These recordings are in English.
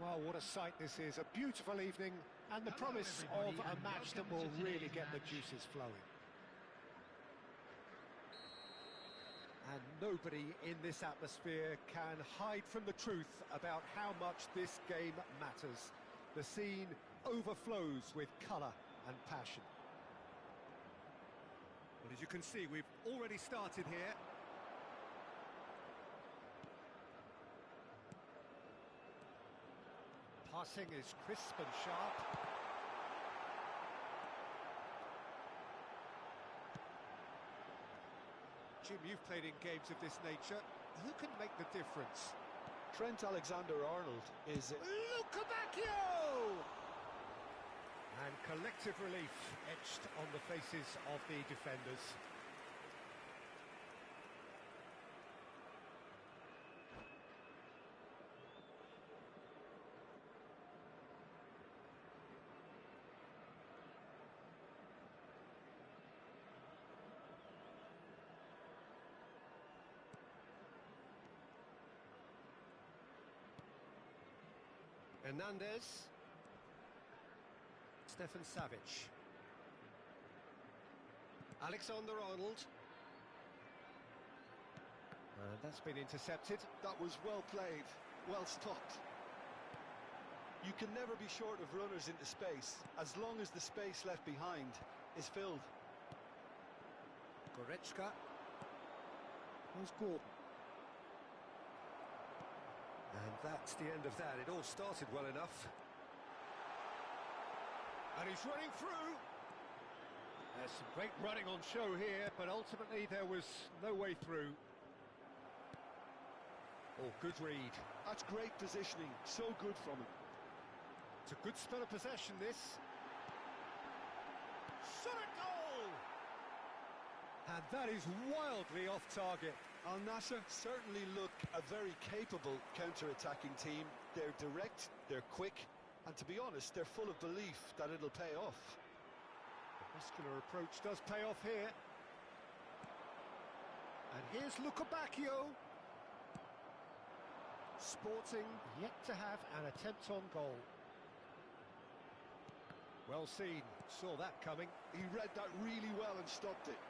Well, what a sight this is, a beautiful evening and the promise of a match that will really get the juices flowing. And nobody in this atmosphere can hide from the truth about how much this game matters. The scene overflows with colour and passion. Well, as you can see, we've already started here. Passing is crisp and sharp. Jim, you've played in games of this nature. Who can make the difference? Trent Alexander-Arnold is... Luca Bacchio! And collective relief etched on the faces of the defenders. Hernandez. Stefan Savic. Alexander-Arnold. And that's been intercepted. That was well played, well stopped. You can never be short of runners into space, as long as the space left behind is filled. Goretzka. Who's Gordon? And that's the end of that. It all started well enough. And he's running through. There's some great running on show here, but ultimately there was no way through. Oh, good read. That's great positioning, so good from him. It's a good spell of possession, this. Shot at goal! And that is wildly off target. Al Nassr certainly look a very capable counter-attacking team. They're direct, they're quick, and to be honest, they're full of belief that it'll pay off. The muscular approach does pay off here. And here's Luca Bacchio. Sporting yet to have an attempt on goal. Well seen, saw that coming. He read that really well and stopped it.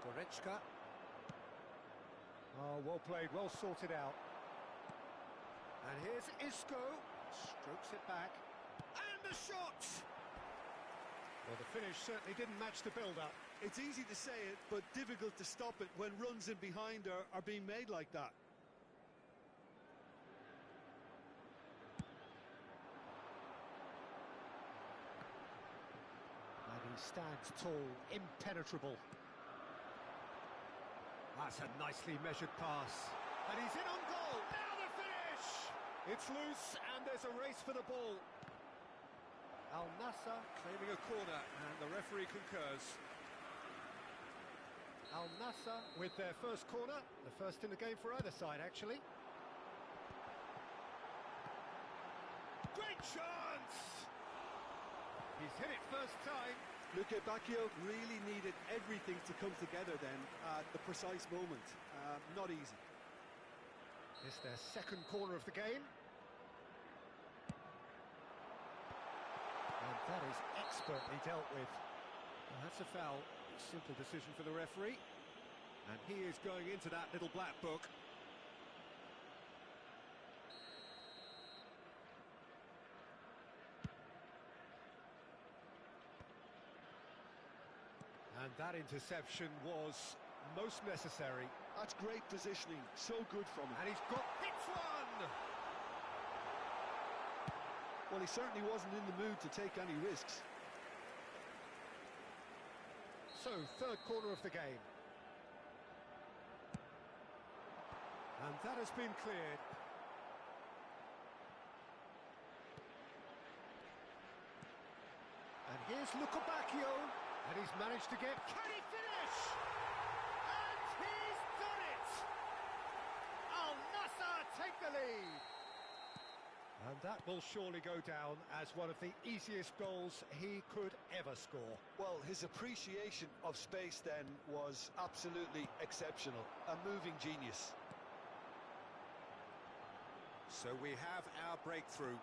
Goretzka. Oh, well played, well sorted out. And here's Isco. Strokes it back. And the shot! Well, the finish certainly didn't match the build-up. It's easy to say it, but difficult to stop it when runs in behind are being made like that. And he stands tall, impenetrable. That's a nicely measured pass. And he's in on goal. Now the finish! It's loose and there's a race for the ball. Al Nassr Claiming a corner, and the referee concurs. Al Nassr with their first corner. The first in the game for either side, actually. Great chance! He's hit it first time. Luca Bacchio really needed everything to come together then at the precise moment. Not easy. It's their second corner of the game. And that is expertly dealt with. Well, that's a foul. Simple decision for the referee. And he is going into that little black book. And that interception was most necessary. That's great positioning, so good from him. And he's got hits one! Well, he certainly wasn't in the mood to take any risks. So, third corner of the game. And that has been cleared. And here's Luca Bacchio. And he's managed to get... Can he finish? And he's done it! Al Nassr take the lead! And that will surely go down as one of the easiest goals he could ever score. Well, his appreciation of space then was absolutely exceptional. A moving genius. So we have our breakthrough.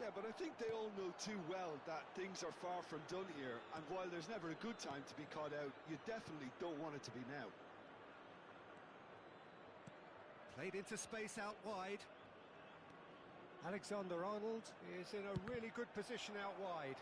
Yeah, but I think they all know too well that things are far from done here, and while there's never a good time to be caught out, you definitely don't want it to be now. Played into space out wide. Alexander-Arnold is in a really good position out wide.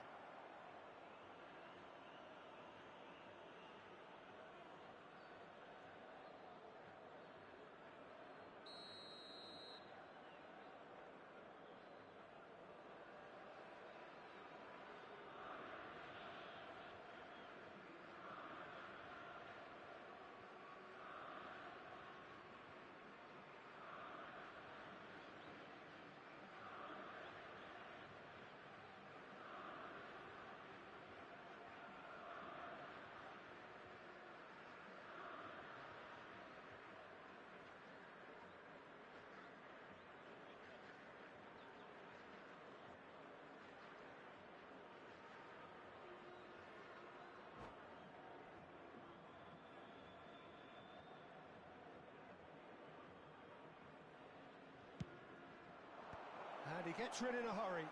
And he gets rid in a hurry.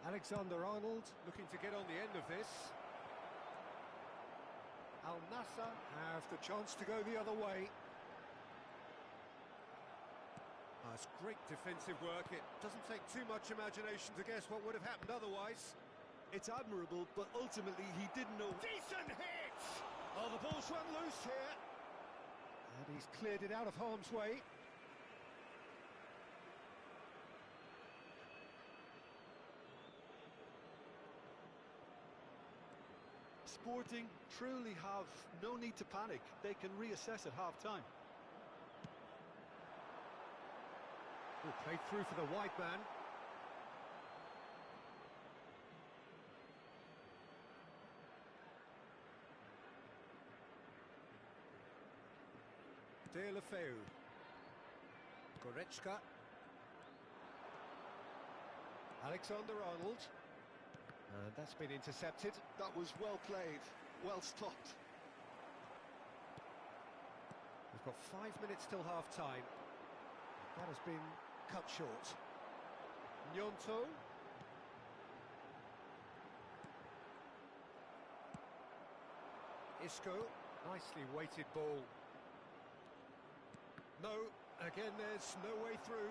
Alexander-Arnold looking to get on the end of this. Al Nassr have the chance to go the other way. That's great defensive work. It doesn't take too much imagination to guess what would have happened otherwise. It's admirable, but ultimately he didn't know. Decent hit! Oh, the ball's run loose here. And he's cleared it out of harm's way. Sporting truly have no need to panic. They can reassess at half-time. Played through for the wide man. Deulofeu. Goretzka. Alexander-Arnold. And that's been intercepted. That was well played, well stopped. We've got 5 minutes till half-time. That has been cut short. Gnonto. Isco. Nicely weighted ball. No, again there's no way through.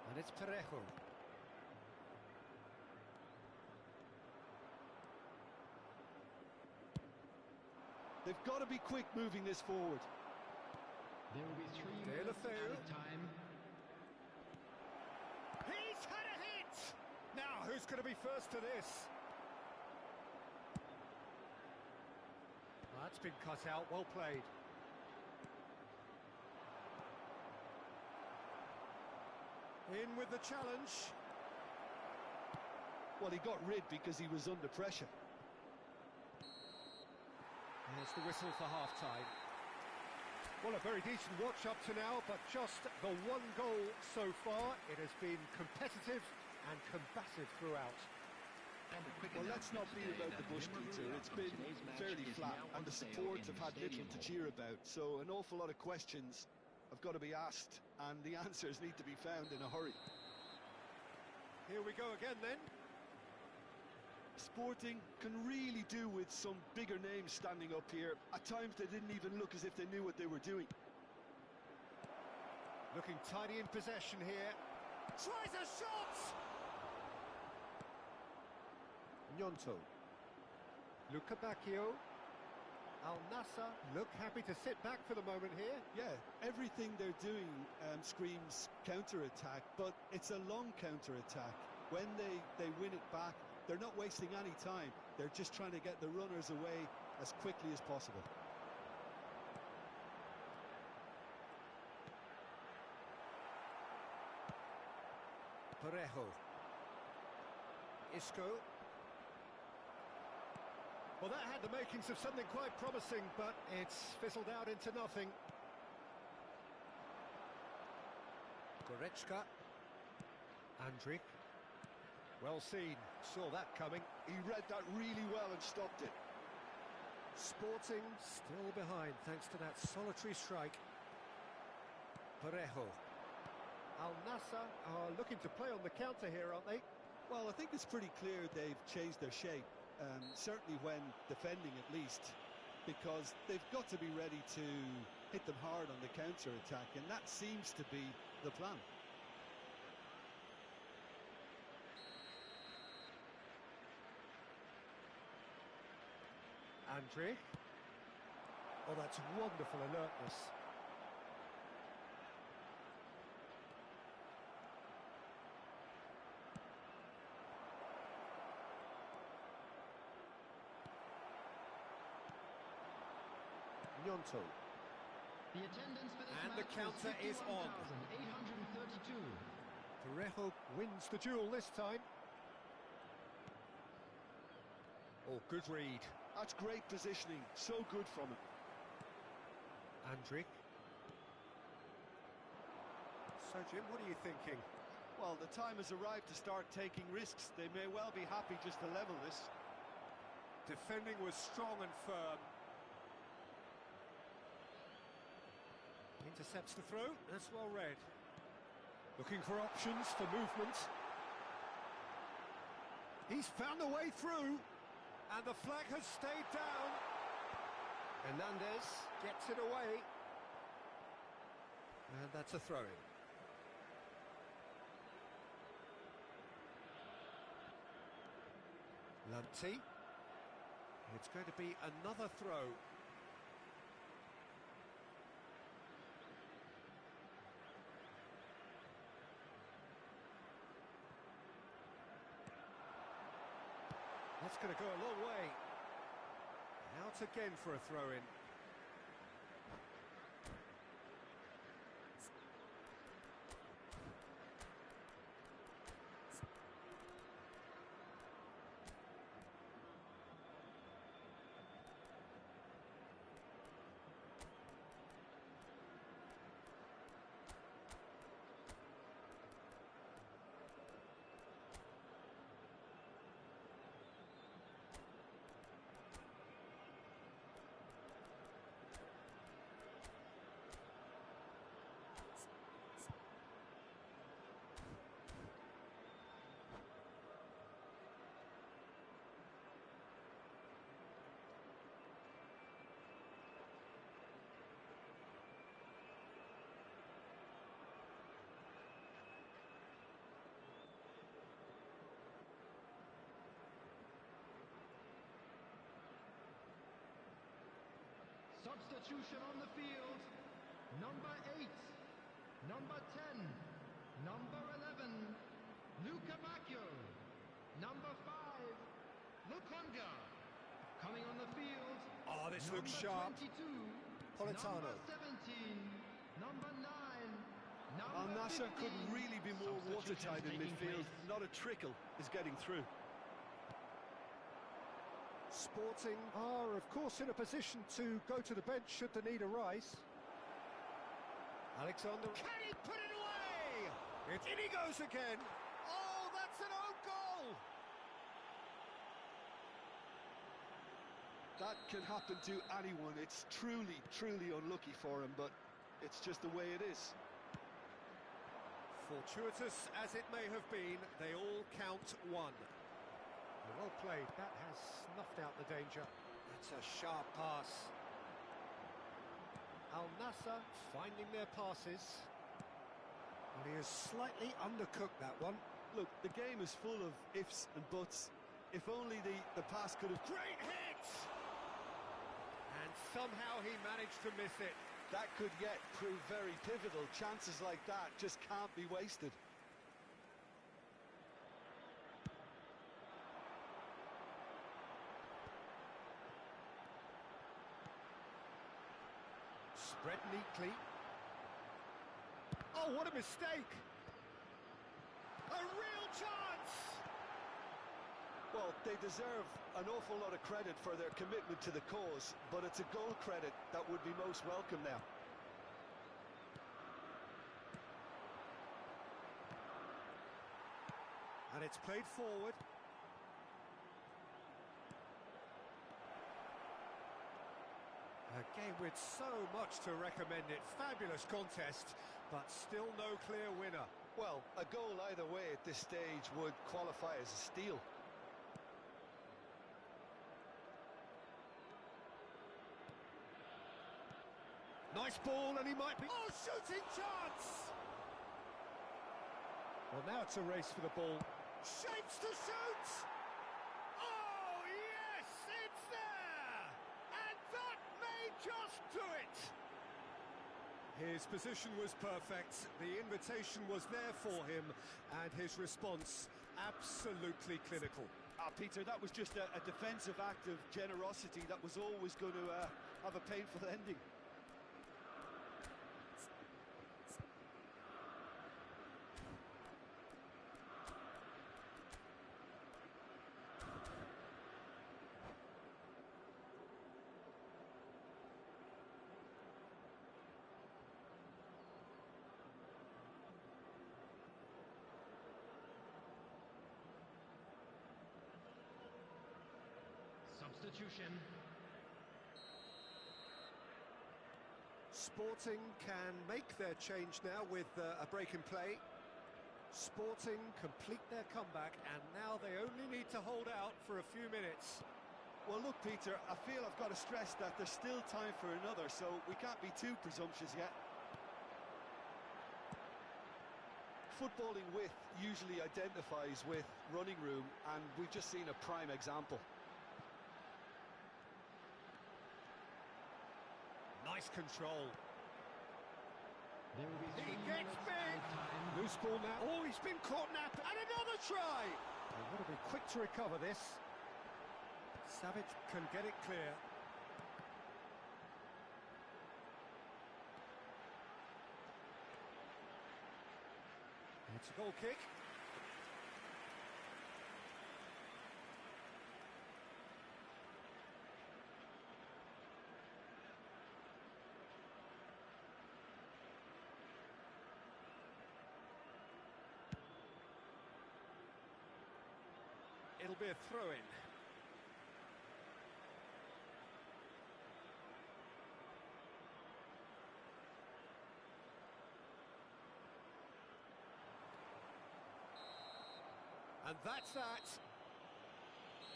And it's Parejo. They've got to be quick moving this forward. There will be 3 minutes added time. He's had a hit! Now, who's going to be first to this? That's been cut out, well played. In with the challenge. Well, he got rid because he was under pressure. There's the whistle for half-time. Well, a very decent watch up to now, but just the one goal so far. It has been competitive and combative throughout. Well, let's not beat about the bush, Peter. It's been fairly flat, and the support have had little to cheer about. So an awful lot of questions have got to be asked, and the answers need to be found in a hurry. Here we go again, then. Sporting can really do with some bigger names standing up here. At times they didn't even look as if they knew what they were doing. Looking tidy in possession here. Tries a shot! Gnonto. Luca Bacchio. Al Nassr look happy to sit back for the moment here. Yeah, everything they're doing screams counter-attack, but it's a long counter-attack. When they win it back, they're not wasting any time. They're just trying to get the runners away as quickly as possible. Parejo. Isco. Well, that had the makings of something quite promising, but it's fizzled out into nothing. Goretzka. Andrik. Well seen, saw that coming. He read that really well and stopped it. Sporting still behind thanks to that solitary strike. Parejo. Al Nassr are looking to play on the counter here, aren't they? Well, I think it's pretty clear they've changed their shape, certainly when defending at least, because they've got to be ready to hit them hard on the counter-attack, and that seems to be the plan. Andrich. Oh, that's wonderful alertness. Gnonto. The attendance for this And the match counter is on. 51,832. Parejo wins the duel this time. Oh, good read. That's great positioning, so good from him. Andrich. So, Jim, what are you thinking? Well, the time has arrived to start taking risks. They may well be happy just to level this. Defending was strong and firm. Intercepts the throw, that's well read. Looking for options for movement. He's found a way through, and the flag has stayed down. Hernandez gets it away. And that's a throw-in. Lanti. It's going to be another throw. That's going to go a long way. Out again for a throw-in. Substitution on the field. Number 8, number 10, number 11, Luca Bacchio. Number 5, Lukonga. Coming on the field. Oh, this number looks sharp. 22, Politano. number 17, number 9, Al number Nassr 15. couldn't really be more watertight in Substitutions taking midfield. place. Not a trickle is getting through. Sporting are, of course, in a position to go to the bench should the need arise. Alexander. Can he put it away? In he goes again. Oh, that's an own goal. That can happen to anyone. It's truly, truly unlucky for him, but it's just the way it is. Fortuitous as it may have been, they all count one. Well played, that has snuffed out the danger. It's a sharp pass. Al Nassr finding their passes. Well, he has slightly undercooked that one. Look, the game is full of ifs and buts. If only the pass could have... Great hit! And somehow he managed to miss it. That could yet prove very pivotal. Chances like that just can't be wasted. Spread neatly. Oh, what a mistake! A real chance! Well, they deserve an awful lot of credit for their commitment to the cause, but it's a goal credit that would be most welcome now. And it's played forward. A game with so much to recommend it. Fabulous contest, but still no clear winner. Well, a goal either way at this stage would qualify as a steal. Nice ball, and he might be... Oh, shooting chance! Well, now it's a race for the ball. Shapes to shoot! Oh, yes, it's there! And that may just do it! His position was perfect, the invitation was there for him, and his response absolutely clinical. Peter, that was just a defensive act of generosity that was always going to have a painful ending. Substitution. Sporting can make their change now with a break in play. Sporting complete their comeback, and now they only need to hold out for a few minutes. Well, look, Peter, I feel I've got to stress that there's still time for another, so we can't be too presumptuous yet. Footballing width usually identifies with running room, and we've just seen a prime example. Nice control. There will be He 3 gets minutes big. added time. Loose ball now. Oh, he's been caught napping. And another try. They've got to be quick to recover this. Savic can get it clear. It's a goal kick. It'll be a throw-in. And that's that.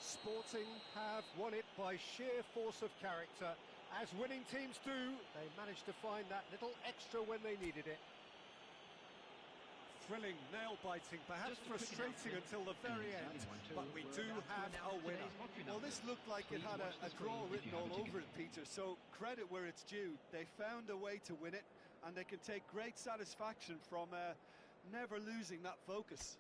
Sporting have won it by sheer force of character. As winning teams do, they managed to find that little extra when they needed it. Thrilling, nail-biting, perhaps frustrating until the very end, but we do have a winner. Well, this looked like it had a draw written all over it, Peter, so credit where it's due. They found a way to win it, and they can take great satisfaction from never losing that focus.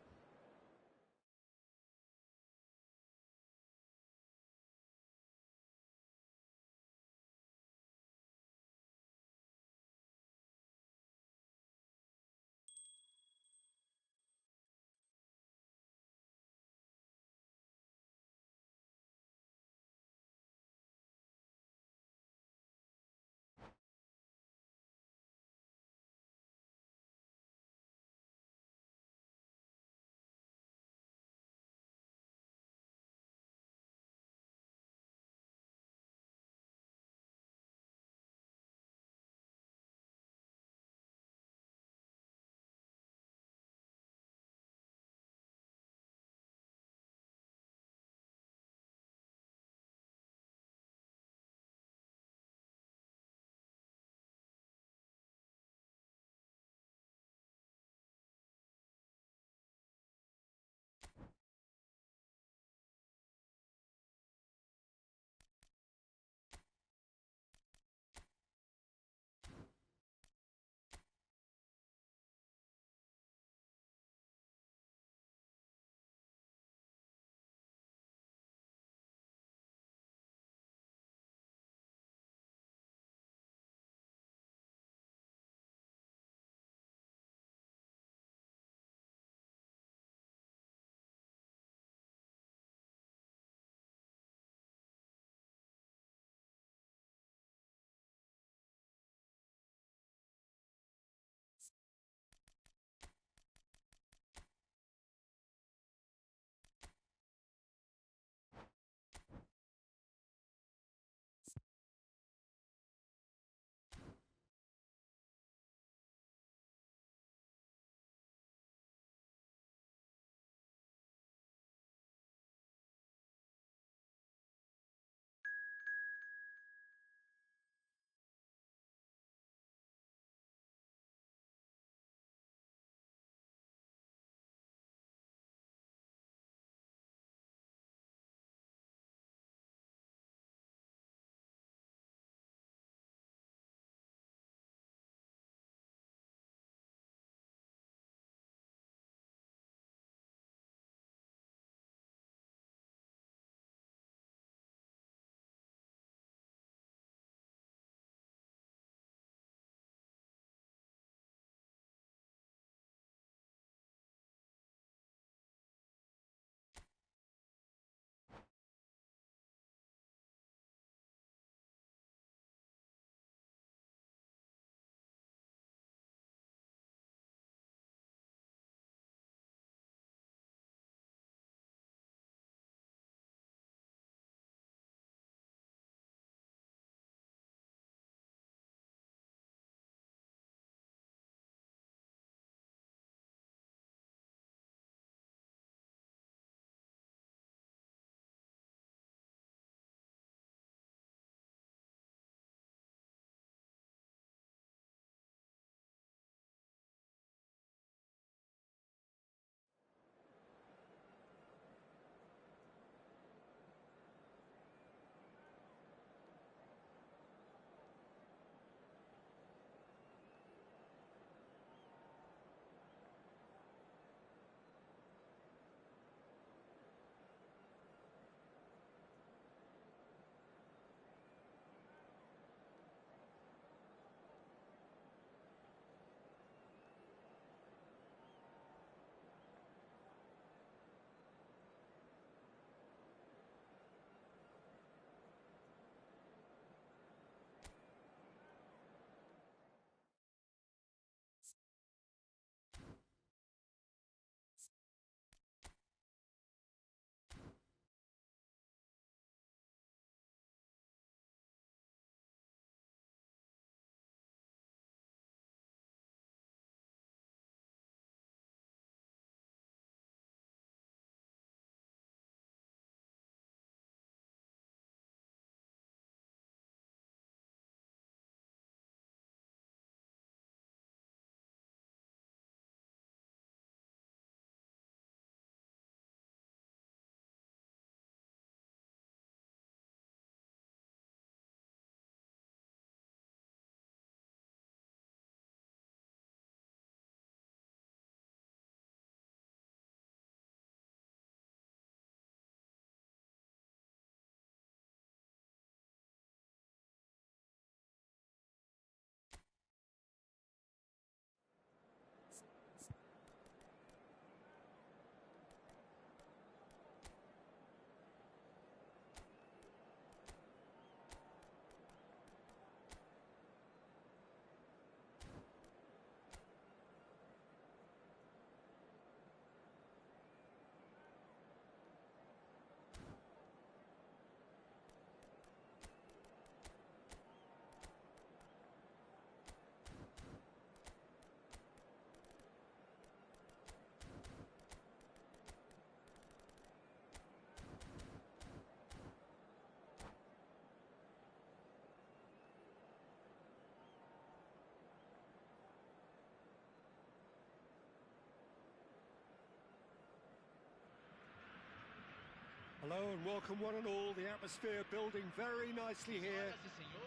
Hello and welcome one and all. The atmosphere building very nicely here.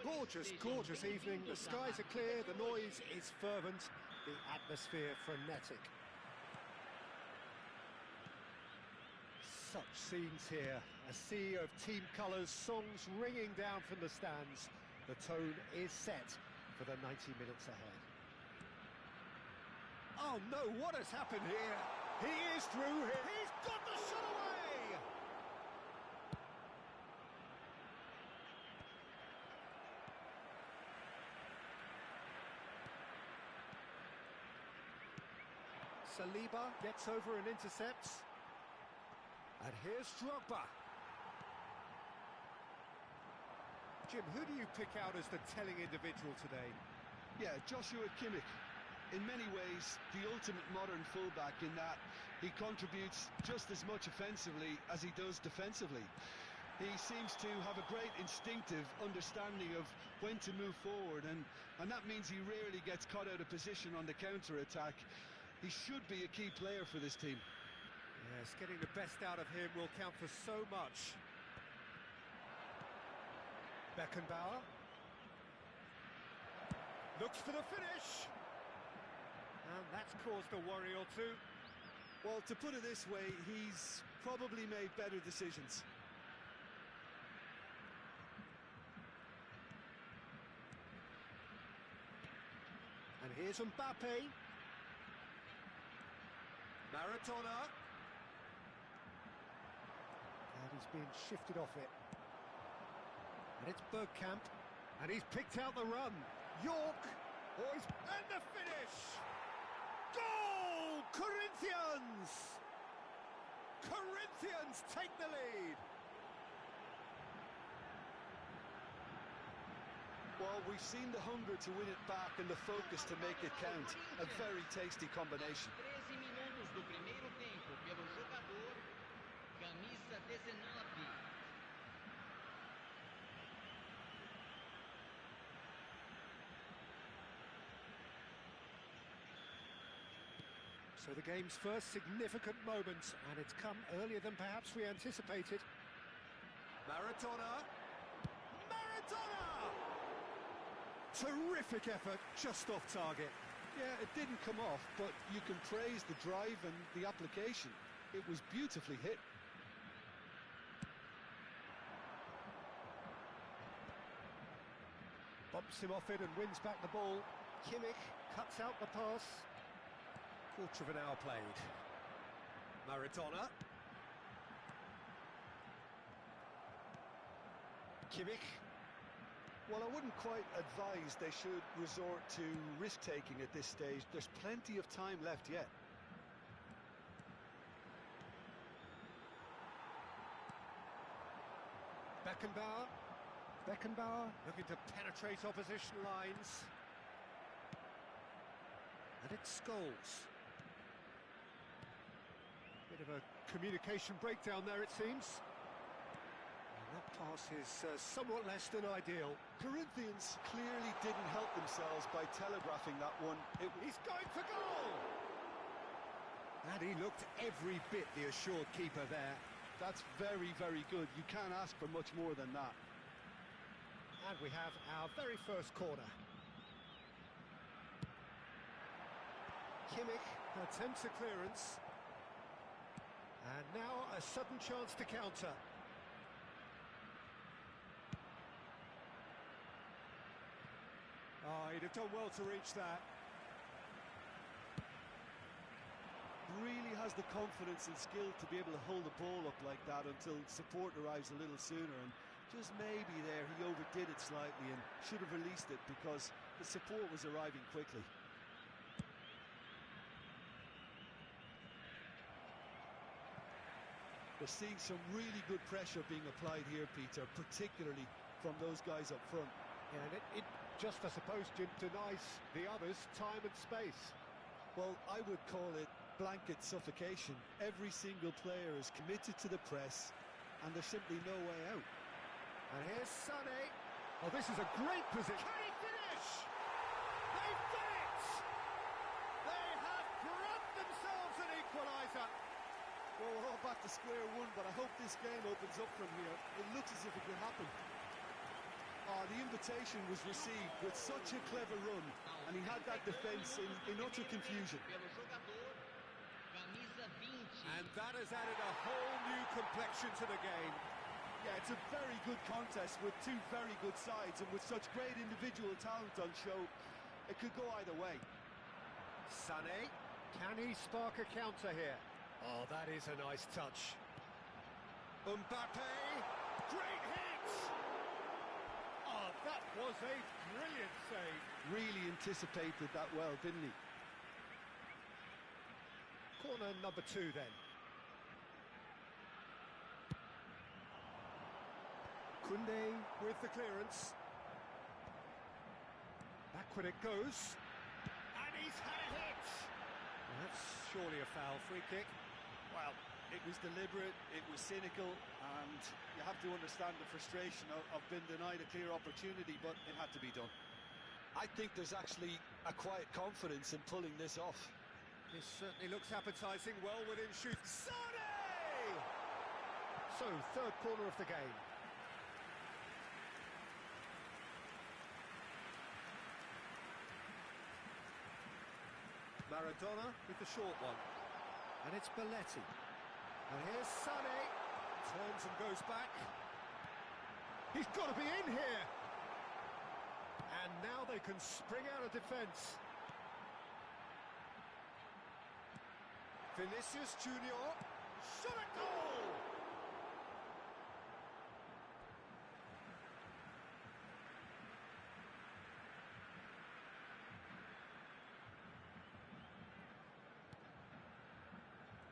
Gorgeous, gorgeous evening. The skies are clear, the noise is fervent, the atmosphere frenetic. Such scenes here. A sea of team colours, songs ringing down from the stands. The tone is set for the 90 minutes ahead. Oh no, what has happened here? He is through here. He's got the shot away! Saliba gets over and intercepts. And here's Drogba. Jim, who do you pick out as the telling individual today? Yeah, Joshua Kimmich. In many ways, the ultimate modern fullback in that he contributes just as much offensively as he does defensively. He seems to have a great instinctive understanding of when to move forward, and that means he rarely gets caught out of position on the counter-attack. He should be a key player for this team. Yes, getting the best out of him will count for so much. Beckenbauer looks for the finish. And that's caused a worry or two. Well, to put it this way, he's probably made better decisions. And here's Mbappe. Maradona. And he's being shifted off it. And it's Bergkamp. And he's picked out the run. York. And the finish. Goal! Corinthians! Corinthians take the lead. Well, we've seen the hunger to win it back and the focus to make it count. A very tasty combination. 13 minutos do primeiro tempo pelo jogador camisa 19. So the game's first significant moment, and it's come earlier than perhaps we anticipated. Maradona! Maradona! Terrific effort, just off target. Yeah, it didn't come off, but you can praise the drive and the application. It was beautifully hit. Bumps him off it and wins back the ball. Kimmich cuts out the pass. Quarter of an hour played. Maradona. Kimmich. Well, I wouldn't quite advise they should resort to risk-taking at this stage. There's plenty of time left yet. Beckenbauer. Beckenbauer looking to penetrate opposition lines. And it's Scholes. Bit of a communication breakdown there, it seems. And that pass is somewhat less than ideal. Corinthians clearly didn't help themselves by telegraphing that one. He's going for goal! And he looked every bit the assured keeper there. That's very, very good. You can't ask for much more than that. And we have our very first corner. Kimmich attempts a clearance. And now a sudden chance to counter. Oh, he'd have done well to reach that. Really has the confidence and skill to be able to hold the ball up like that until support arrives a little sooner, and just maybe there he overdid it slightly and should have released it because the support was arriving quickly. We're seeing some really good pressure being applied here, Peter, particularly from those guys up front. Yeah, and it just, I suppose, Jim, denies the others time and space. Well, I would call it blanket suffocation. Every single player is committed to the press, and there's simply no way out. And here's Sané. Oh, this is a great position. Can he finish? They've done it! They have grabbed themselves an equaliser. Well, we're all back to square one, but I hope this game opens up from here. It looks as if it could happen. Oh, the invitation was received with such a clever run, and he had that defence in utter confusion. Pelo jogador, camisa 20. And that has added a whole new complexion to the game. Yeah, it's a very good contest with two very good sides, and with such great individual talent on show, it could go either way. Sané, can he spark a counter here? Oh, that is a nice touch. Mbappe, great hit! Oh, that was a brilliant save. Really anticipated that well, didn't he? Corner number 2 then. Koundé with the clearance. Backward it goes. And he's had a hit! Well, that's surely a foul. Free kick. Well, it was deliberate, it was cynical, and you have to understand the frustration of being denied a clear opportunity, but it had to be done. I think there's actually a quiet confidence in pulling this off. This certainly looks appetising, well within shoot. Sané! So, third corner of the game. Maradona with the short one. And it's Belletti. And here's Sané. Turns and goes back. He's got to be in here! And now they can spring out of defence. Vinicius Junior, shot a goal!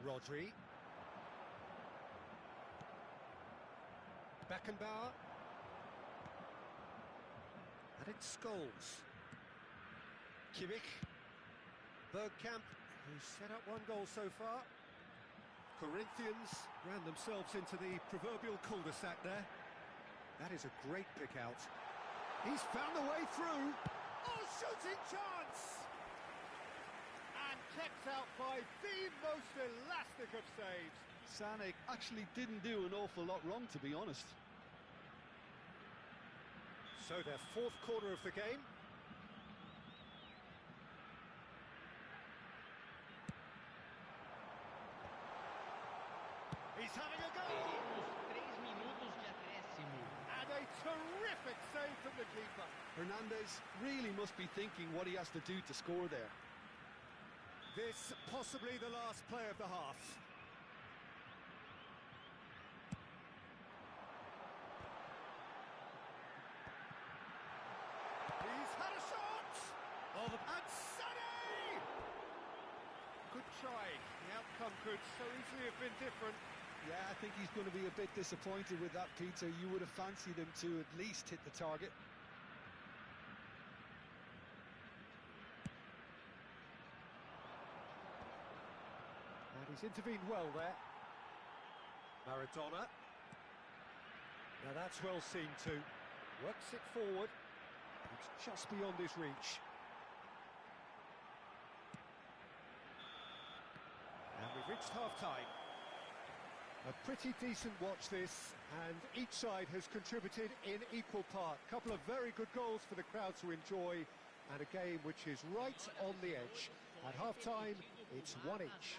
Rodri. Beckenbauer. And it's Scholes. Kimmich. Bergkamp, who's set up 1 goal so far. Corinthians ran themselves into the proverbial cul-de-sac there. That is a great pick out. He's found the way through. Oh, shooting chance! And kept out by the most elastic of saves. Sané actually didn't do an awful lot wrong, to be honest. So their fourth corner of the game. He's having a go! Teremos 3 minutos de acréscimo. And a terrific save from the keeper. Hernandez really must be thinking what he has to do to score there. This possibly the last play of the half. He's had a shot! Oh, and Sané! Good try. The outcome could so easily have been different. Yeah, I think he's going to be a bit disappointed with that, Peter. You would have fancied him to at least hit the target. And he's intervened well there. Maradona. Now that's well seen too. Works it forward. It's just beyond his reach. And we've reached half-time. A pretty decent watch this, and each side has contributed in equal part. A couple of very good goals for the crowd to enjoy, and a game which is right on the edge. At half-time, it's 1 each.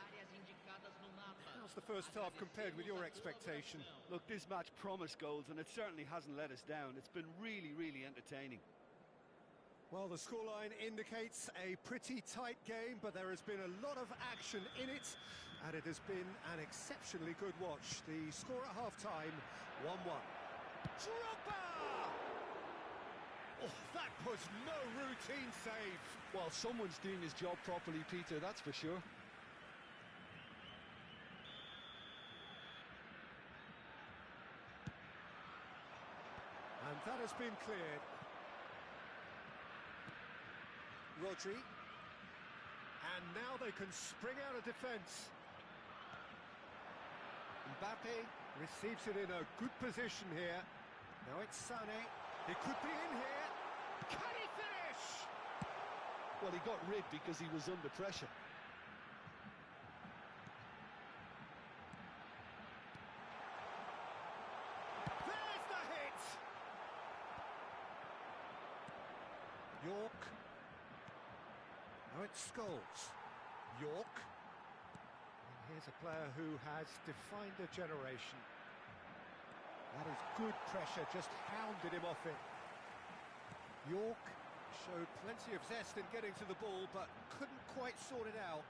How's the first half compared with your expectation? Look, this match promised goals, and it certainly hasn't let us down. It's been really, really entertaining. Well, the scoreline indicates a pretty tight game, but there has been a lot of action in it, and it has been an exceptionally good watch. The score at half-time, 1-1. Drogba! Oh, that was no routine save. Well, someone's doing his job properly, Peter, that's for sure. And that has been cleared. Rodri. And now they can spring out of defence. Mbappe receives it in a good position here. Now it's Sané. He could be in here. Can he finish? Well, he got rid because he was under pressure. York. Now it's Scholes. York. And here's a player who has defined a generation. That is good pressure, just hounded him off it. York showed plenty of zest in getting to the ball, but couldn't quite sort it out.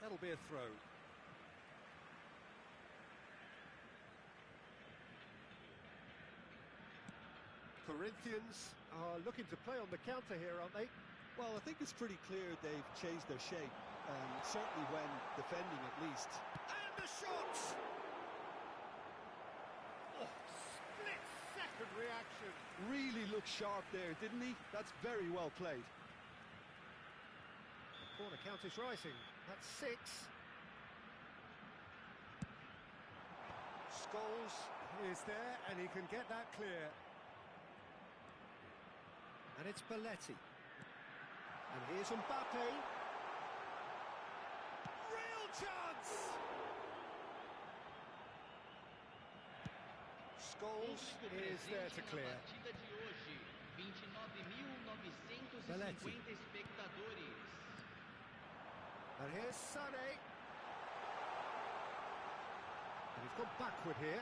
That'll be a throw. Corinthians are looking to play on the counter here, aren't they? Well, I think it's pretty clear they've changed their shape, certainly when defending at least. And the shot! Oh, split-second reaction. Really looked sharp there, didn't he? That's very well played. The corner count is rising. That's 6. Scholes is there, and he can get that clear. And it's Belletti. And here's Mbappe. Real chance! Scholes is there to clear. Belletti. And here's Sané. And he's gone backward here.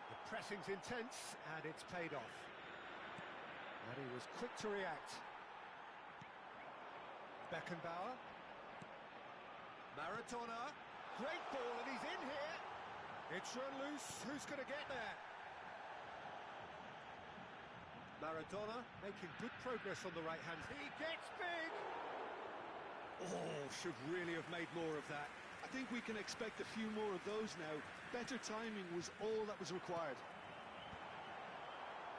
The pressing's intense, and it's paid off. And he was quick to react. Beckenbauer. Maradona. Great ball, and he's in here. It's run loose. Who's going to get there? Maradona making good progress on the right hand. He gets big. Oh, should really have made more of that. I think we can expect a few more of those now. Better timing was all that was required.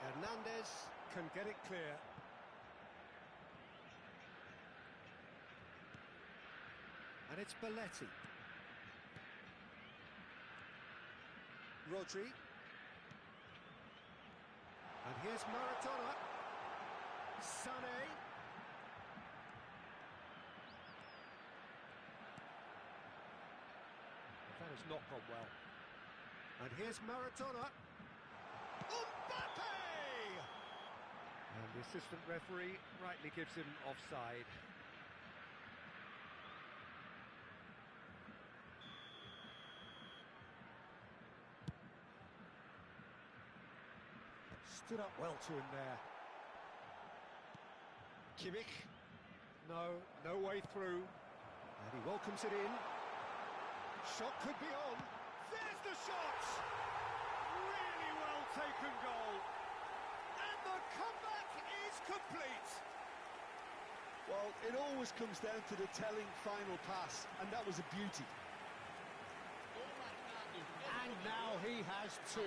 Hernandez can get it clear. And it's Belletti. Rodri. And here's Maradona. Sané. That has not gone well. And here's Maradona. Mbappe! And the assistant referee rightly gives him offside. Stood up well to him there. Kimmich. No way through. And he welcomes it in. Shot could be on. There's the shot! Really well taken goal. And the comeback is complete. Well, it always comes down to the telling final pass, and that was a beauty. And now he has 2.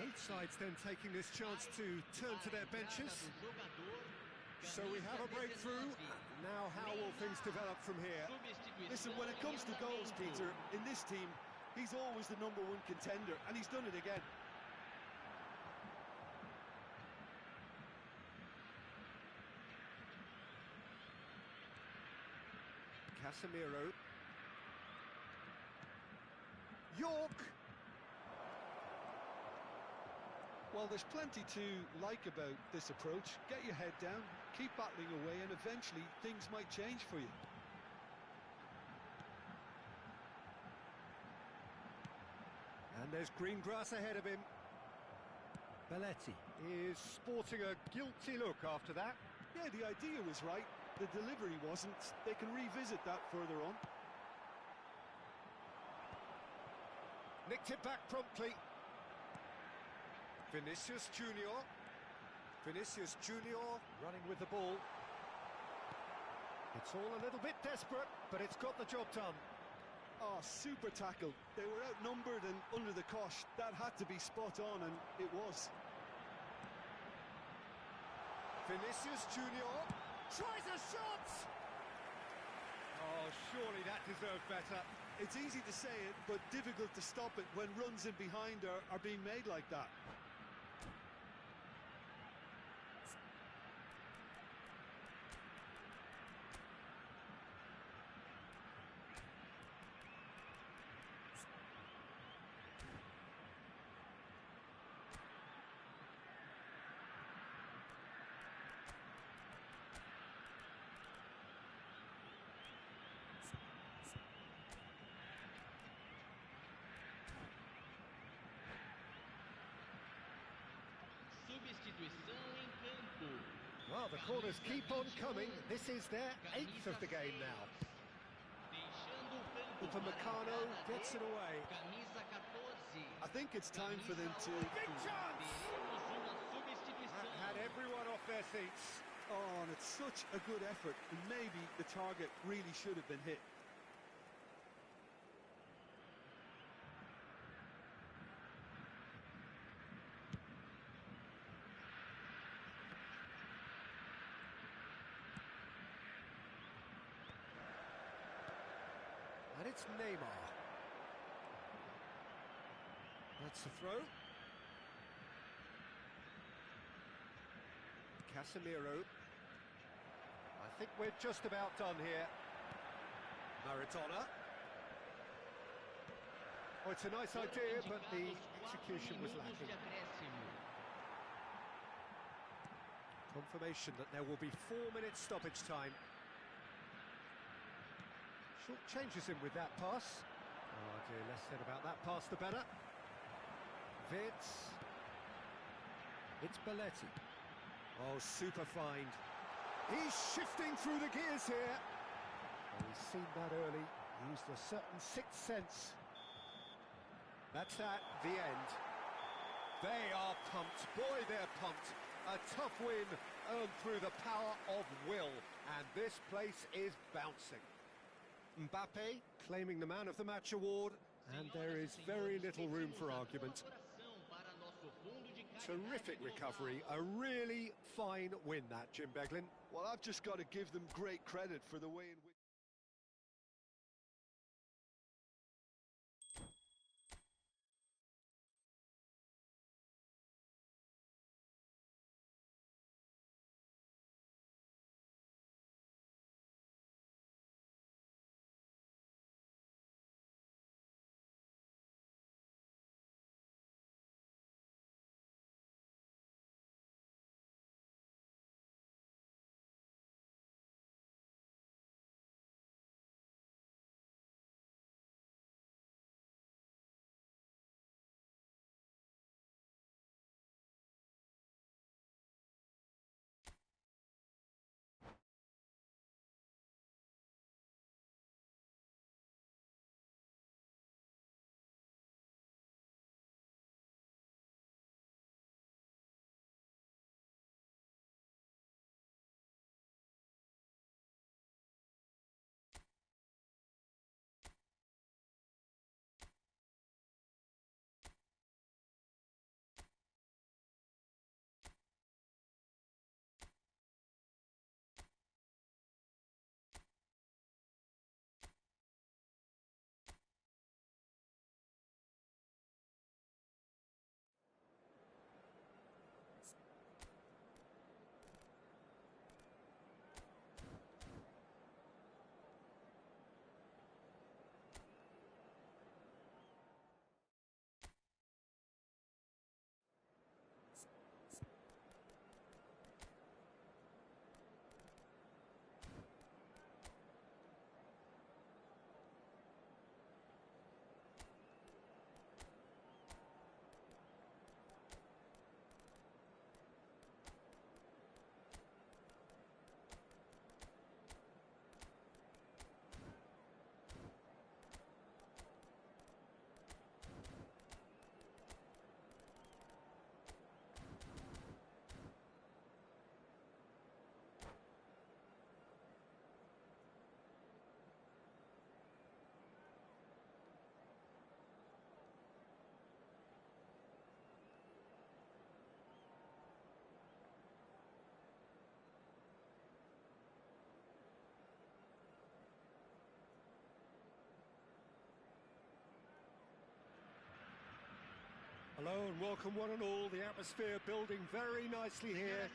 Both sides then taking this chance to turn to their benches. So we have a breakthrough. Now how will things develop from here? Listen, when it comes to goals, Peter, in this team, he's always the #1 contender, and he's done it again. Casemiro. York. Well, there's plenty to like about this approach. Get your head down, keep battling away, and eventually things might change for you. And there's green grass ahead of him. Belletti is sporting a guilty look after that. Yeah, the idea was right. The delivery wasn't. They can revisit that further on. Nicked it back promptly. Vinicius Junior. Vinicius Junior running with the ball. It's all a little bit desperate, but it's got the job done. Oh, super tackle. They were outnumbered and under the cosh. That had to be spot on, and it was. Vinicius Junior tries a shot! Oh, surely that deserved better. It's easy to say it, but difficult to stop it when runs in behind are being made like that. Substituição em campo. Well, the corners keep on coming. This is their 8th of the game now. Deixando o campo Upamecano gets it away. Camisa 14. I think it's time for them to... Big chance! Teremos uma substituição. Had everyone off their seats. Oh, and it's such a good effort. And maybe the target really should have been hit. And it's Neymar. That's the throw. Casemiro. I think we're just about done here. Maradona. Oh, it's a nice idea, but the execution was lacking. Confirmation that there will be 4 minutes stoppage time. Short changes him with that pass. Oh dear, less said about that pass the better. Vitz. It's Belletti. Oh, super find. He's shifting through the gears here. Oh, he's seen that early. Used a certain sixth sense. That's that, the end. They are pumped. Boy, they're pumped. A tough win earned through the power of will. And this place is bouncing. Mbappe claiming the Man of the Match award, and there is very little room for argument. Terrific recovery, a really fine win that, Jim Beglin. Well, I've just got to give them great credit for the way in which... Hello and welcome one and all. The atmosphere building very nicely here.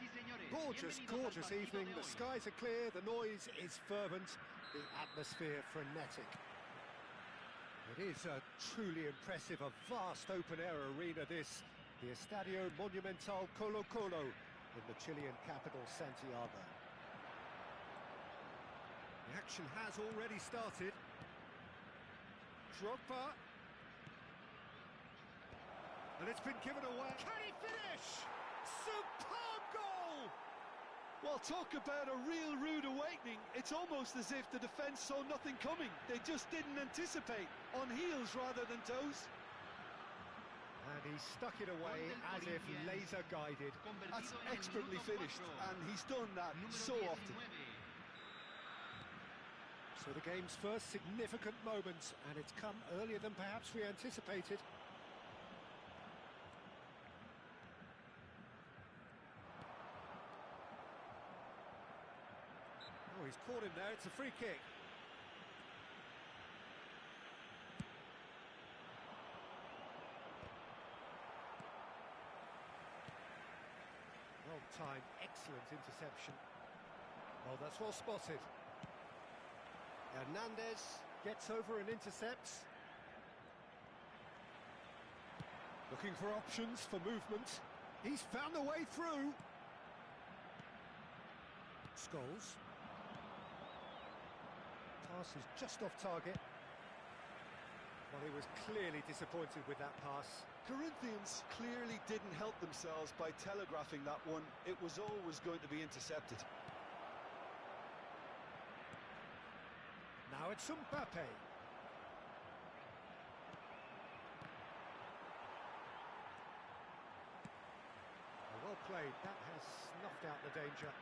Gorgeous, gorgeous evening. The skies are clear, the noise is fervent, the atmosphere frenetic. It is a truly impressive, a vast open-air arena this, the Estadio Monumental Colo-Colo in the Chilean capital, Santiago. The action has already started. Drogba. And it's been given away. Can he finish? Superb goal! Well, talk about a real rude awakening. It's almost as if the defence saw nothing coming. They just didn't anticipate. On heels rather than toes. And he stuck it away as if laser guided. That's expertly finished, and he's done that so often. So the game's first significant moments, and it's come earlier than perhaps we anticipated. Oh, he's caught him there, it's a free kick. Well-timed, excellent interception. Oh, that's well spotted. Hernandez gets over and intercepts. Looking for options for movement. He's found a way through. Scholes. Pass is just off target. Well, he was clearly disappointed with that pass. Corinthians clearly didn't help themselves by telegraphing that one. It was always going to be intercepted. Now it's Mbappe. Well played, that has snuffed out the danger.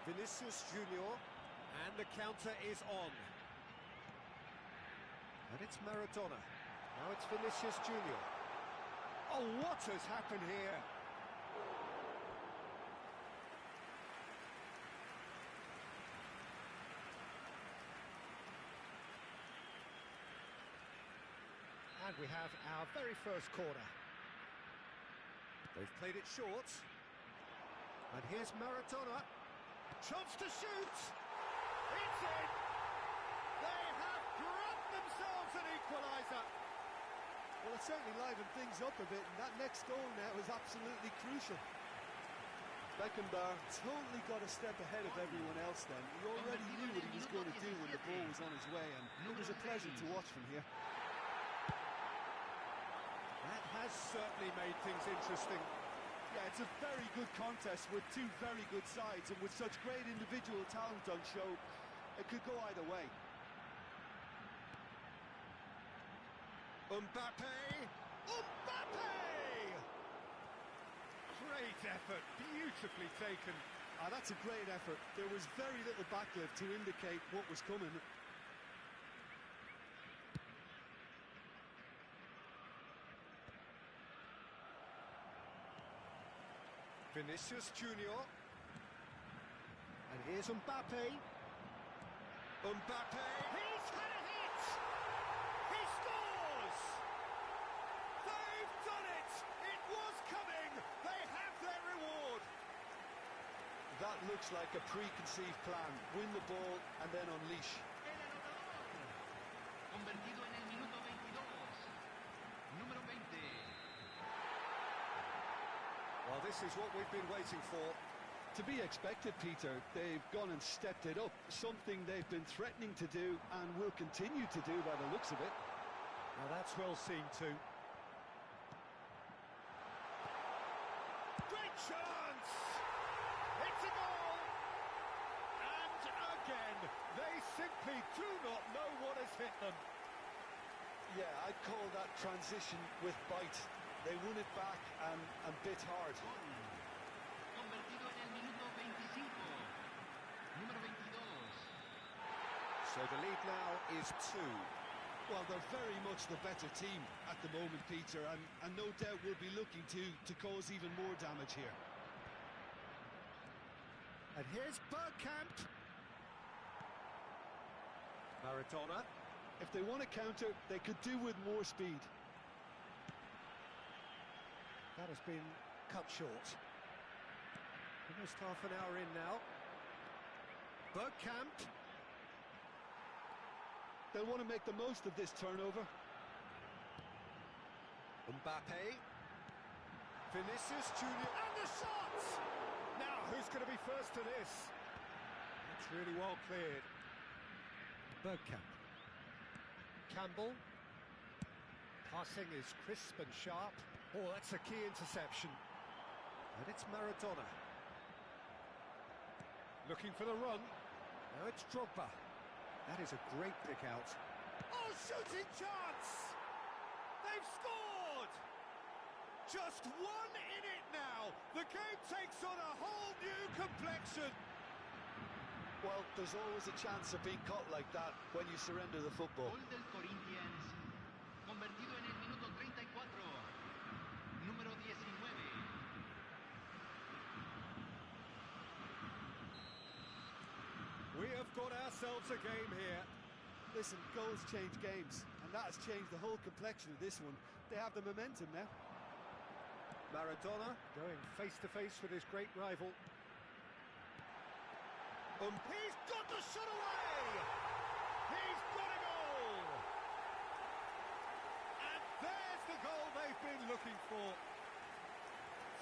Vinicius Junior, and the counter is on. And it's Maradona. Now it's Vinicius Junior. Oh, what has happened here? And we have our very first corner. They've played it short. And here's Maradona. Chance to shoot! It's in! They have grabbed themselves an equaliser! Well, it certainly livened things up a bit, and that next goal now is absolutely crucial. Beckenbauer totally got a step ahead of everyone else then. He already knew what he was going to do when the ball was on his way, and it was a pleasure to watch from here. That has certainly made things interesting. Yeah, it's a very good contest with two very good sides, and with such great individual talent on show, it could go either way. Mbappe! Mbappe! Great effort, beautifully taken. Ah, that's a great effort. There was very little backlift to indicate what was coming. Vinicius Junior. And here's Mbappe. Mbappe! He's had a hit! He scores! They've done it! It was coming! They have their reward! That looks like a preconceived plan. Win the ball and then unleash. Convertido en el minuto 22. Número 20. Well, this is what we've been waiting for. To be expected, Peter. They've gone and stepped it up. Something they've been threatening to do and will continue to do by the looks of it. Now that's well seen too. Great chance! It's a goal! And again, they simply do not know what has hit them. Yeah, I'd call that transition with bite. They won it back and bit hard. Convertido en el minuto 25. Número 22. So the lead now is 2. Well, they're very much the better team at the moment, Peter, and no doubt will be looking to cause even more damage here. And here's Bergkamp. Maradona. If they want to counter, they could do with more speed. That has been cut short. Almost half an hour in now. Bergkamp. They'll want to make the most of this turnover. Mbappe. Vinicius Junior. And the shot! Now, who's going to be first to this? That's really well cleared. Bergkamp. Campbell. Passing is crisp and sharp. Oh, that's a key interception. And it's Maradona. Looking for the run. Now it's Drogba. That is a great pick out. Oh, shooting chance! They've scored! Just one in it now. The game takes on a whole new complexion. Well, there's always a chance of being caught like that when you surrender the football. Gol del Corinthians, convertido en el minuto 34, número 19. We have got ourselves a game here. Listen, goals change games, and that has changed the whole complexion of this one. They have the momentum now. Maradona going face-to-face with his great rival. He's got the shot away! He's got a goal! And there's the goal they've been looking for.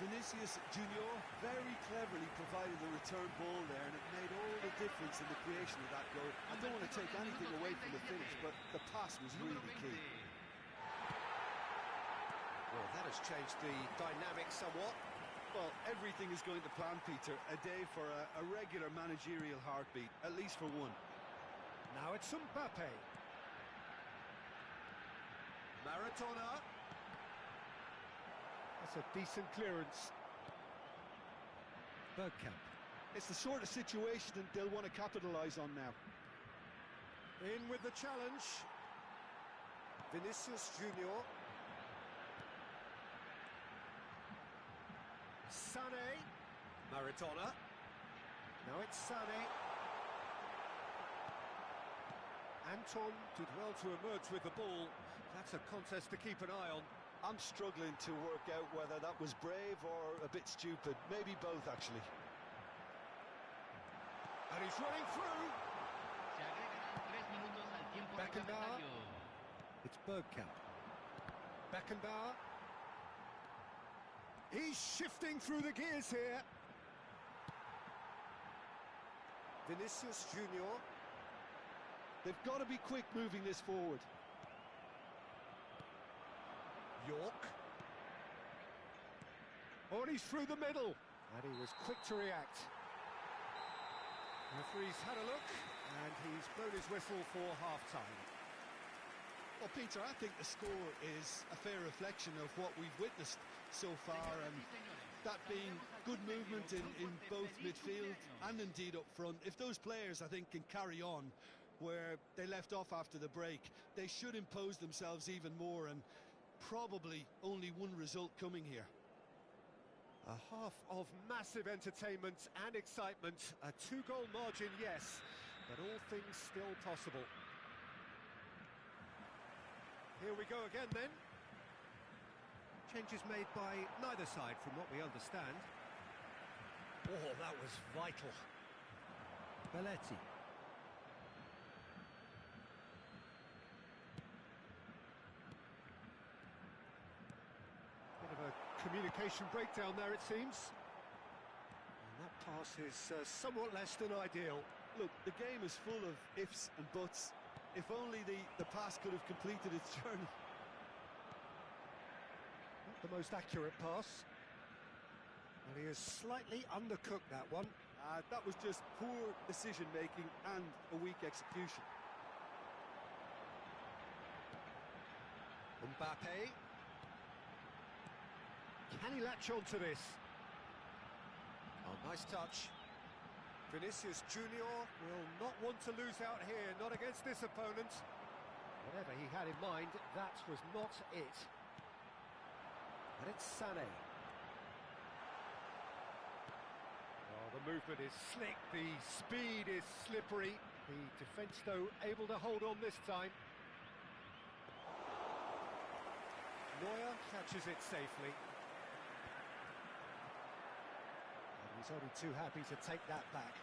Vinicius Junior very cleverly provided the return ball there, and it made all the difference in the creation of that goal. I don't want to take anything away from the finish, but the pass was really key. Well, that has changed the dynamic somewhat. Well, everything is going to plan, Peter. A day for a regular managerial heartbeat, at least for one. Now it's Mbappe. Maradona. That's a decent clearance. Bergkamp. It's the sort of situation that they'll want to capitalise on now. In with the challenge. Vinicius Junior. Sané. Maradona. Now it's Sané. Anton did well to emerge with the ball. That's a contest to keep an eye on. I'm struggling to work out whether that was brave or a bit stupid. Maybe both, actually. And he's running through. Se agregan 3 minutos al tiempo Beckenbauer. reglamentario. It's Bergkamp. Beckenbauer. He's shifting through the gears here. Vinicius Junior. They've got to be quick moving this forward. York. Oh, and he's through the middle. And he was quick to react. Referee's had a look, and he's blown his whistle for half-time. Well, Peter, I think the score is a fair reflection of what we've witnessed so far, and that being good movement in both midfield and indeed up front. If those players, I think, can carry on where they left off after the break, they should impose themselves even more, and probably only one result coming here. A half of massive entertainment and excitement. A 2-goal margin, yes, but all things still possible. Here we go again then. Changes made by neither side from what we understand. Oh, that was vital. Belletti. Bit of a communication breakdown there, it seems. And that pass is somewhat less than ideal. Look, the game is full of ifs and buts. If only the pass could have completed its journey. Not the most accurate pass. And he has slightly undercooked that one. That was just poor decision-making and a weak execution. Mbappe. Can he latch on to this? Oh, nice touch. Vinicius Junior will not want to lose out here, not against this opponent. Whatever he had in mind, that was not it. And it's Sané. Oh, the movement is slick, the speed is slippery. The defence, though, able to hold on this time. Neuer catches it safely. And he's only too happy to take that back.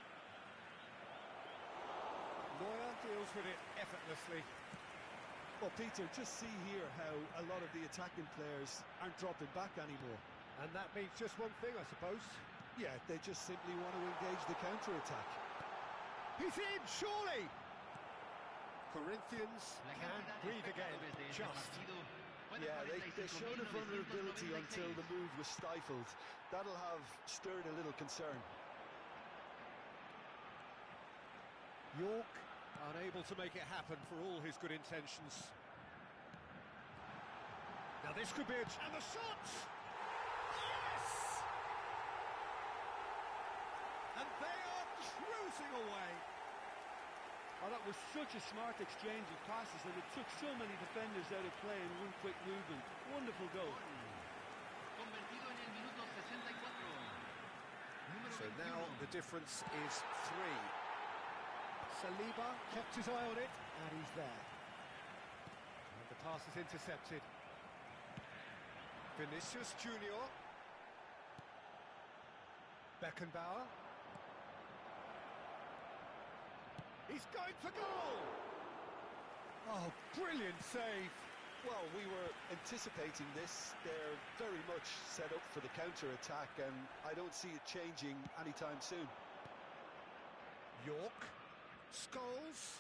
Neuer deals with it effortlessly. Well, Peter, just see here how a lot of the attacking players aren't dropping back anymore. And that means just one thing, I suppose. Yeah, they just simply want to engage the counter-attack. He's in, surely! Corinthians La can't cantidad de breathe again, espectadores de este just. partido fue de Yeah, they showed a vulnerability 45.996. until the move was stifled. That'll have stirred a little concern. York unable to make it happen for all his good intentions. Now this could be a... And the shot! Yes! And they are cruising away. Oh, that was such a smart exchange of passes and it took so many defenders out of play in one quick movement. Wonderful goal. Convertido en el minuto 64. Número So 21. now the difference is 3. Saliba kept his eye on it, and he's there. And the pass is intercepted. Vinicius Junior. Beckenbauer. He's going for goal! Oh, brilliant save! Well, we were anticipating this. They're very much set up for the counter-attack, and I don't see it changing anytime soon. York. Scholes.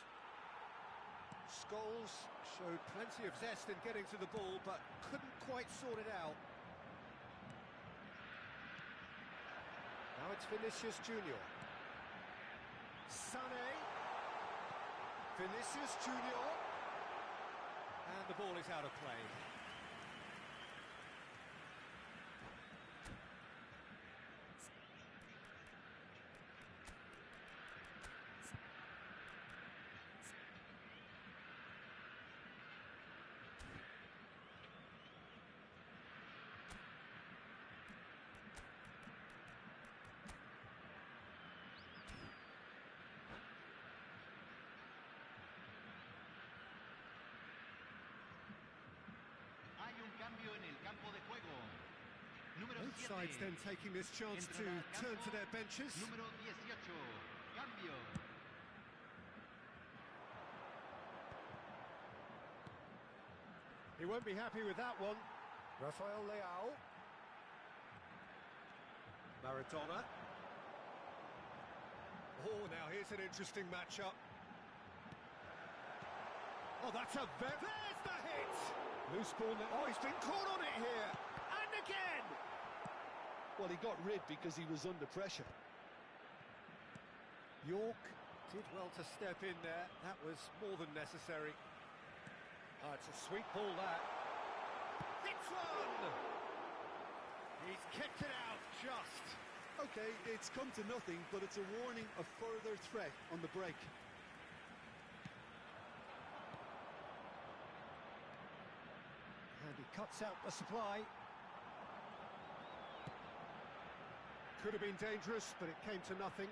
Scholes showed plenty of zest in getting to the ball, but couldn't quite sort it out. Now it's Vinicius Junior. Sané. Vinicius Junior. And the ball is out of play. Hay un cambio en el campo de juego. Número Both 7. sides then taking this chance to Entrará al turn to campo their benches. Número 18. Cambio. He won't be happy with that one. Rafael Leao. Maradona. Oh, now here's an interesting matchup. Oh, that's a very... There's the hit! Loose ball now. Oh, he's been caught on it here. And again! Well, he got rid because he was under pressure. York did well to step in there. That was more than necessary. Oh, it's a sweet ball, that. Hits one! He's kicked it out just. Okay, it's come to nothing, but it's a warning of further threat on the break. And he cuts out the supply. Could have been dangerous, but it came to nothing.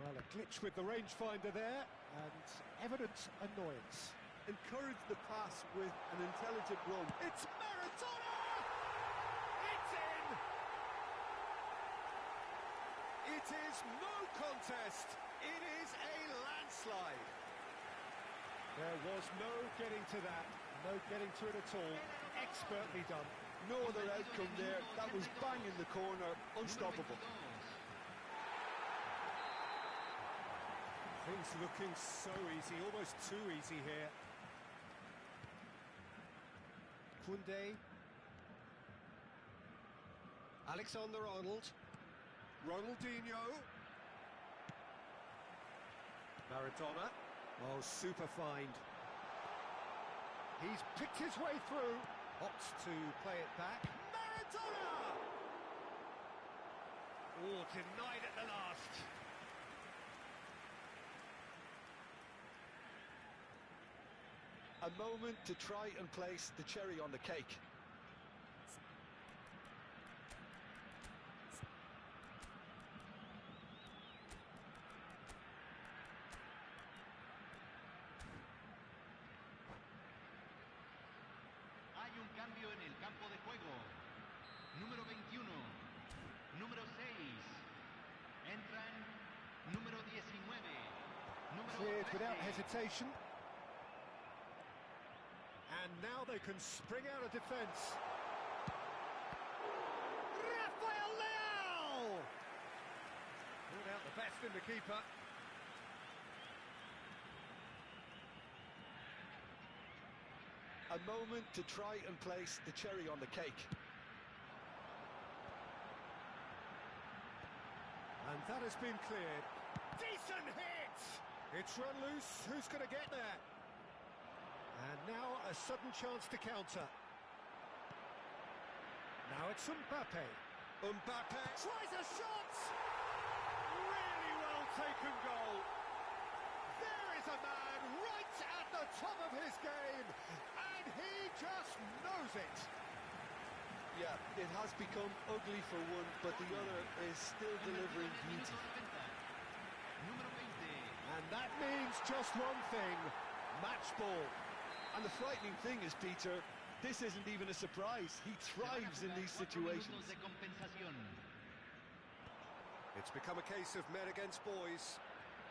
Well, a glitch with the rangefinder there, and evident annoyance. Encourage the pass with an intelligent run. It's Maradona! It's in! It is no contest. It is a landslide. There was no getting to that, no getting to it at all. Expertly done. No other outcome there. That was bang in the corner, Número unstoppable. 22. Things looking so easy, almost too easy here. Koundé. Alexander-Arnold. Ronaldinho. Maradona. Oh, super find. He's picked his way through. Opts to play it back. Maradona! Oh, denied at the last. A moment to try and place the cherry on the cake. Hay un Cleared without hesitation. And now they can spring out of defence. Rafael Leao! Pulled out the best in the keeper. A moment to try and place the cherry on the cake. And that has been cleared. Decent hit! It's run loose. Who's going to get there? And now a sudden chance to counter. Now it's Mbappe. Mbappe tries a shot! Really well taken goal. There is a man right at the top of his game, and he just knows it. Yeah, it has become ugly for one, but the other is still delivering beauty. And that means just one thing, match ball. And the frightening thing is, Peter, this isn't even a surprise. He thrives in these situations. It's become a case of men against boys.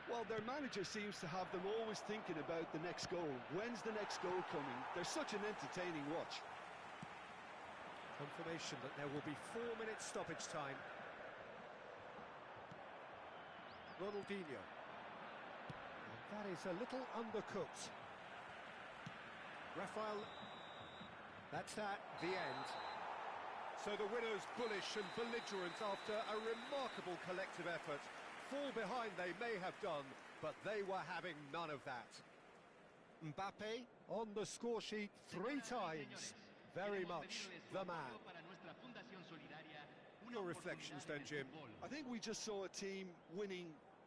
Well, their manager seems to have them always thinking about the next goal. When's the next goal coming? They're such an entertaining watch. Confirmation that there will be 4 minutes stoppage time. Ronaldinho. And that is a little undercooked. Rafael. That's that, the end. So the winners bullish and belligerent after a remarkable collective effort. Fall behind they may have done, but they were having none of that. Mbappe on the score sheet 3 times. Very much the man. Your reflections then, Jim? I think we just saw a team winning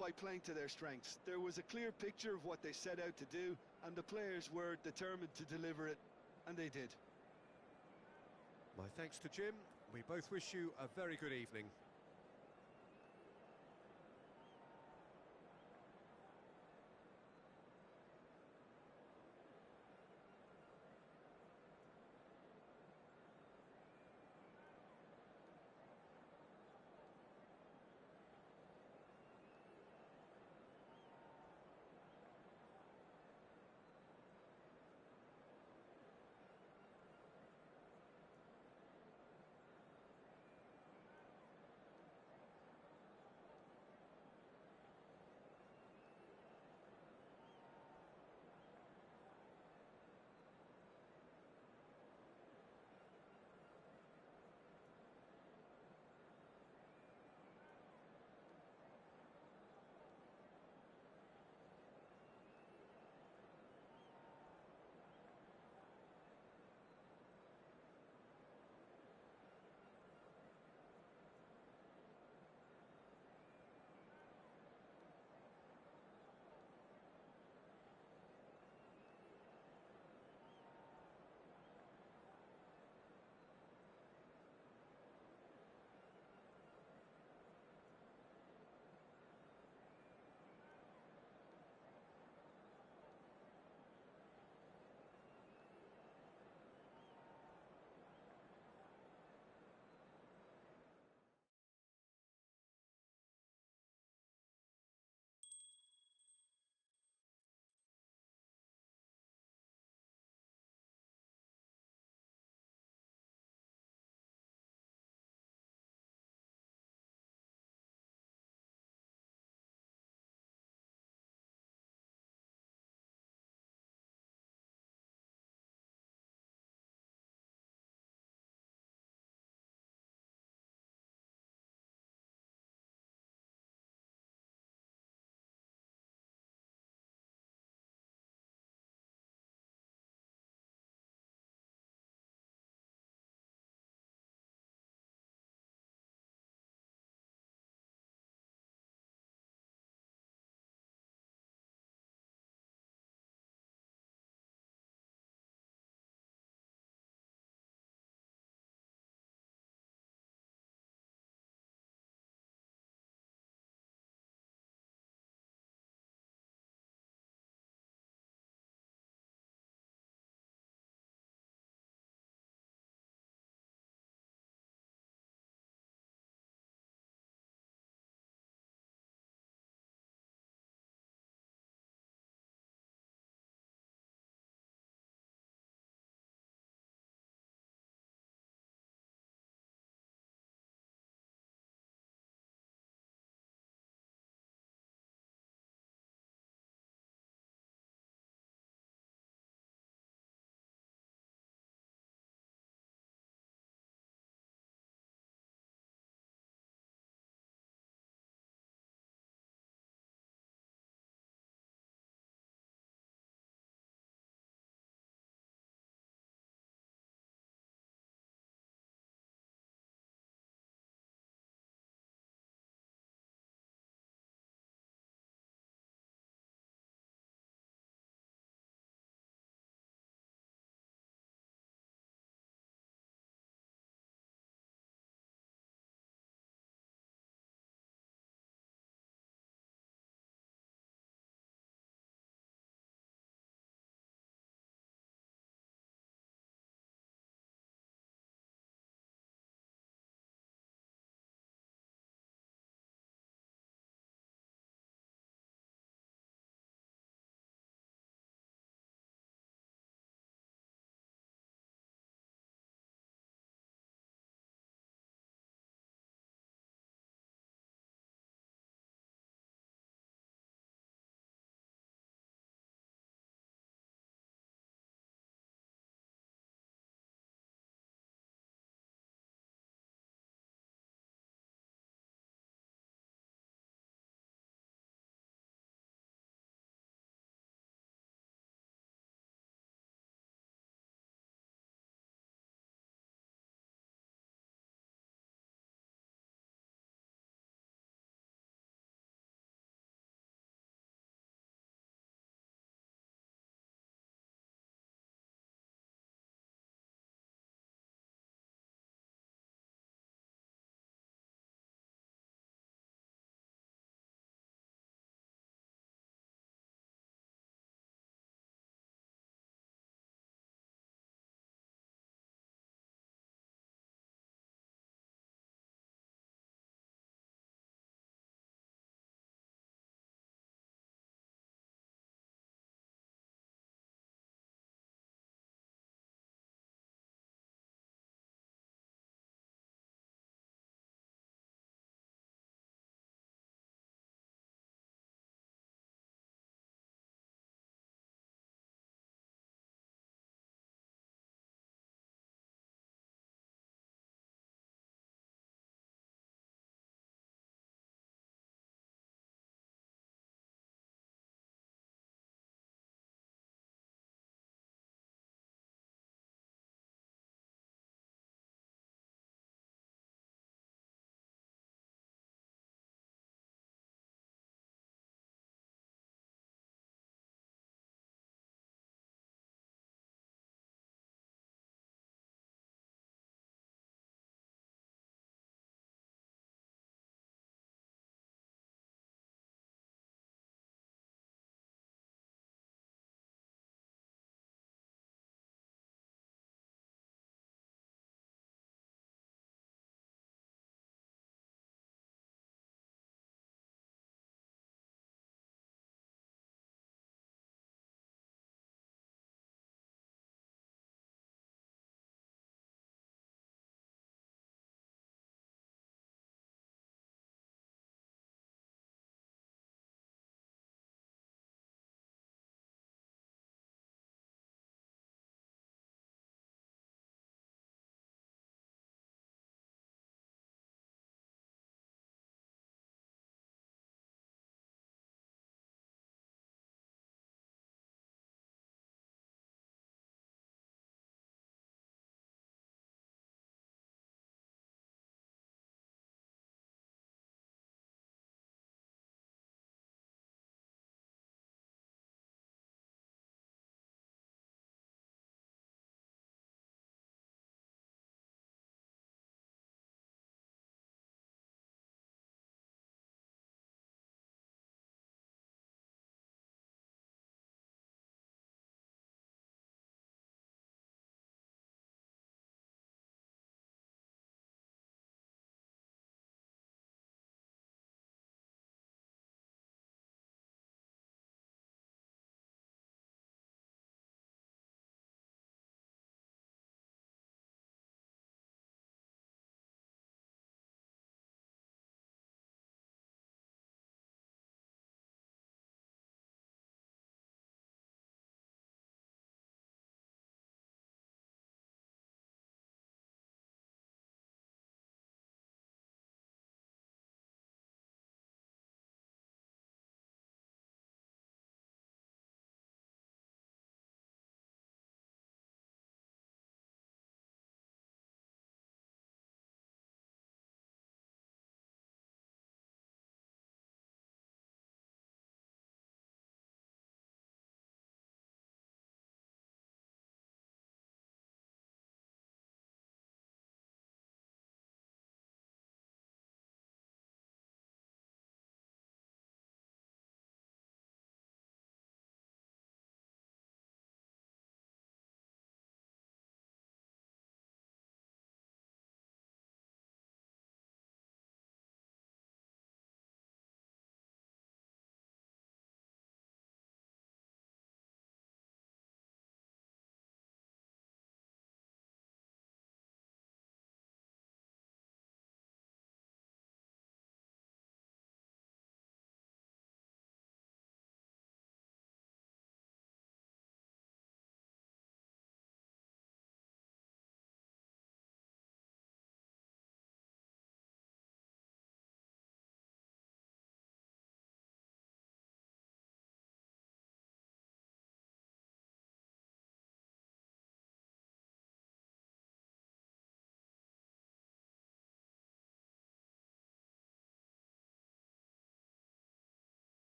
by playing to their strengths. There was a clear picture of what they set out to do, and the players were determined to deliver it, and they did. My thanks to Jim. We both wish you a very good evening.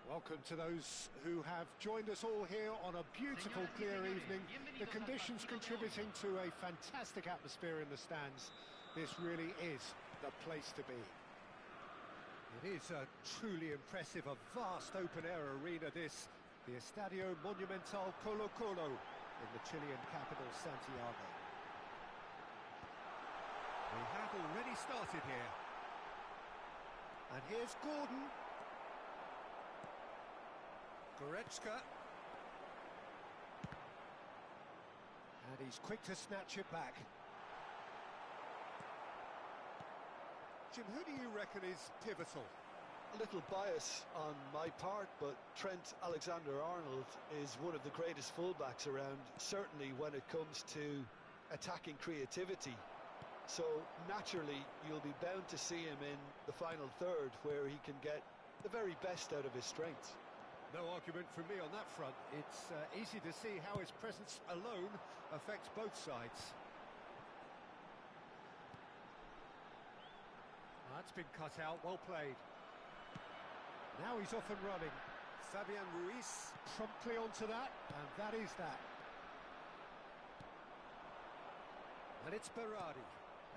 Welcome to those who have joined us all here on a beautiful, clear evening. The conditions contributing to a fantastic atmosphere in the stands. This really is the place to be. It is a truly impressive, a vast open-air arena, this. The Estadio Monumental Colo Colo in the Chilean capital, Santiago. We have already started here. And here's Gordon. Goretzka. And he's quick to snatch it back. Jim, who do you reckon is pivotal? A little bias on my part, but Trent Alexander-Arnold is one of the greatest fullbacks around, certainly when it comes to attacking creativity. So naturally, you'll be bound to see him in the final third, where he can get the very best out of his strengths. No argument from me on that front. It's easy to see how his presence alone affects both sides. That's been cut out, well played. Now he's off and running. Fabian Ruiz promptly onto that, and that is that. And it's Berardi.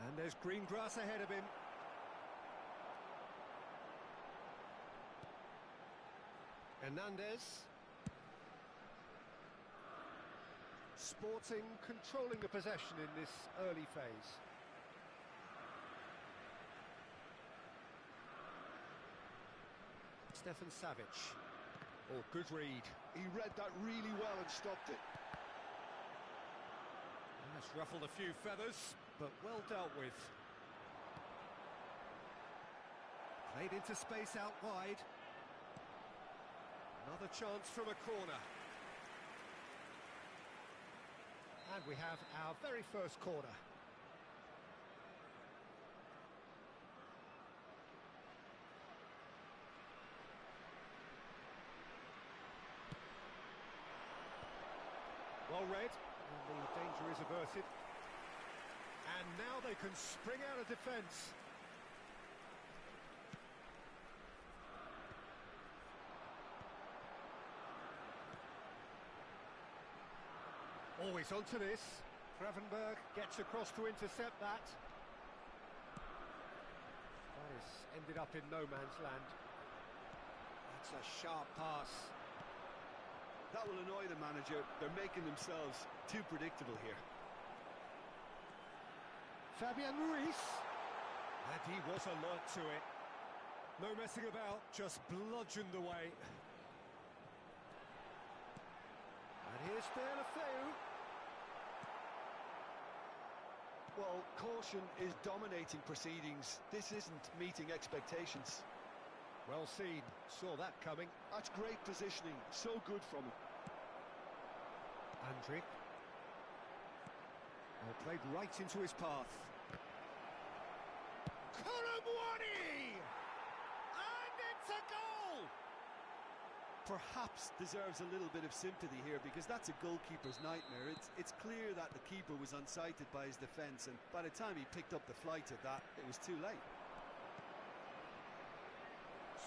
And there's green grass ahead of him. Hernandez. Sporting controlling the possession in this early phase. Stefan Savic. Oh, good read. He read that really well and stopped it. That's ruffled a few feathers, but well dealt with. Played into space out wide. Another chance from a corner. And we have our very first corner. Well read, and the danger is averted. And now they can spring out of defence. Always onto this. Gravenberg gets across to intercept that. This ended up in no man's land. That's a sharp pass. That will annoy the manager. They're making themselves too predictable here. Fabian Ruiz. And he was alert to it. No messing about, just bludgeoned away. And here's Deulofeu. Well, caution is dominating proceedings. This isn't meeting expectations. Well seen, saw that coming. That's great positioning, so good from him. Andrić. Well, played right into his path. Colomwani! And it's a goal! Perhaps deserves a little bit of sympathy here, because that's a goalkeeper's nightmare. It's clear that the keeper was unsighted by his defence, and by the time he picked up the flight of that, it was too late.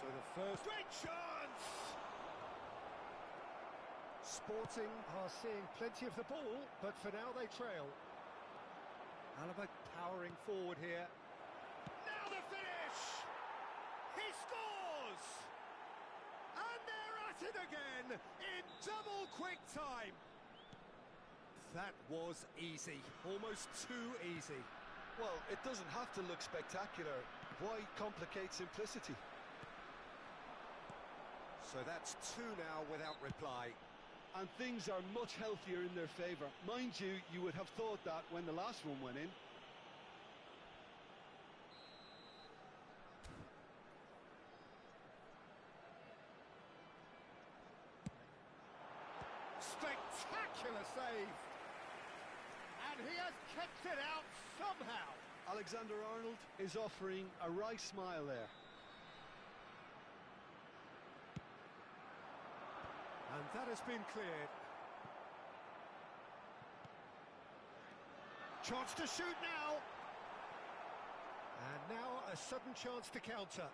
So the first great chance! Sporting are seeing plenty of the ball, but for now they trail. Alaba powering forward here. Now the finish! He scores! And they're at it again in double quick time. That was easy, almost too easy. Well, it doesn't have to look spectacular. Why complicate simplicity? So that's two now without reply. And things are much healthier in their favour. Mind you, you would have thought that when the last one went in. Spectacular save! And he has kept it out somehow. Alexander-Arnold is offering a wry smile there. And that has been cleared. Chance to shoot now. And now a sudden chance to counter.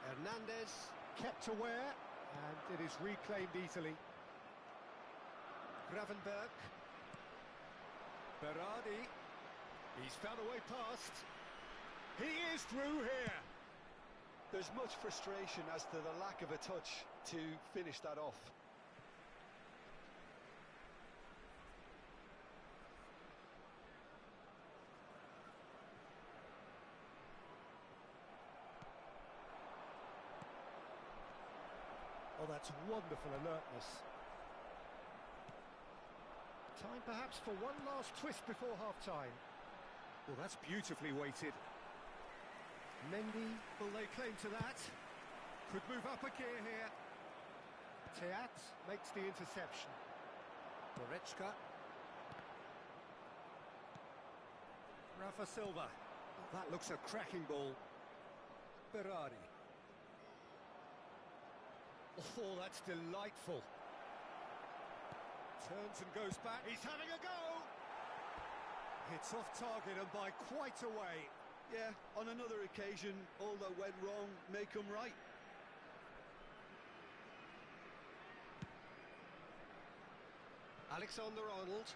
Hernandez kept aware, and it is reclaimed easily. Gravenberg. Berardi. He's found a way past. He is through here. There's much frustration as to the lack of a touch to finish that off. Oh, that's wonderful alertness. Time perhaps for one last twist before half-time. Well, that's beautifully weighted. Mendy will lay claim to that. Could move up a gear here. Teat makes the interception. Goretzka. Rafa Silva. Oh, that looks a cracking ball. Berardi. Oh, that's delightful. Turns and goes back. He's having a go! Hits off target and by quite a way. Yeah, on another occasion, all that went wrong may come right. Alexander-Arnold.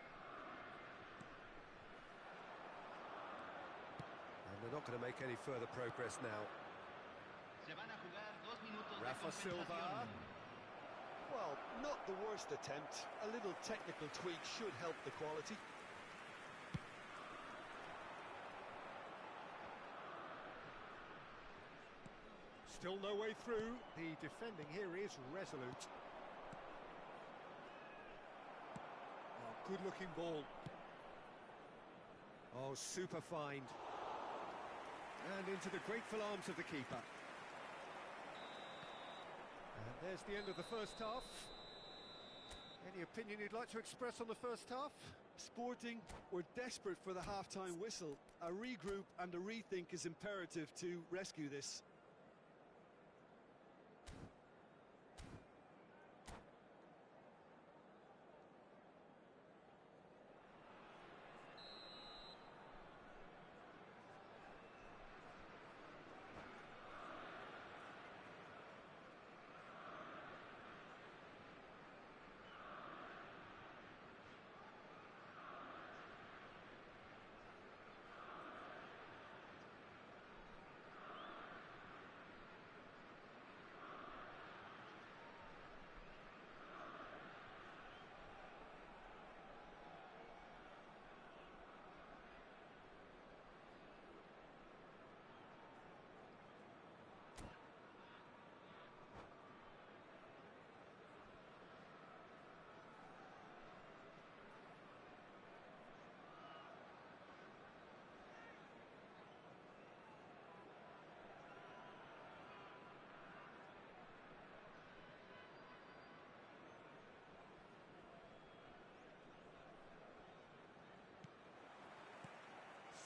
And they're not going to make any further progress now. Se van a jugar 2 minutos de Rafa Silva. compensación. Well, not the worst attempt. A little technical tweak should help the quality. Still no way through. The defending here is resolute. Oh, good-looking ball. Oh, super find. And into the grateful arms of the keeper. And there's the end of the first half. Any opinion you'd like to express on the first half? Sporting were desperate for the half-time whistle. A regroup and a rethink is imperative to rescue this.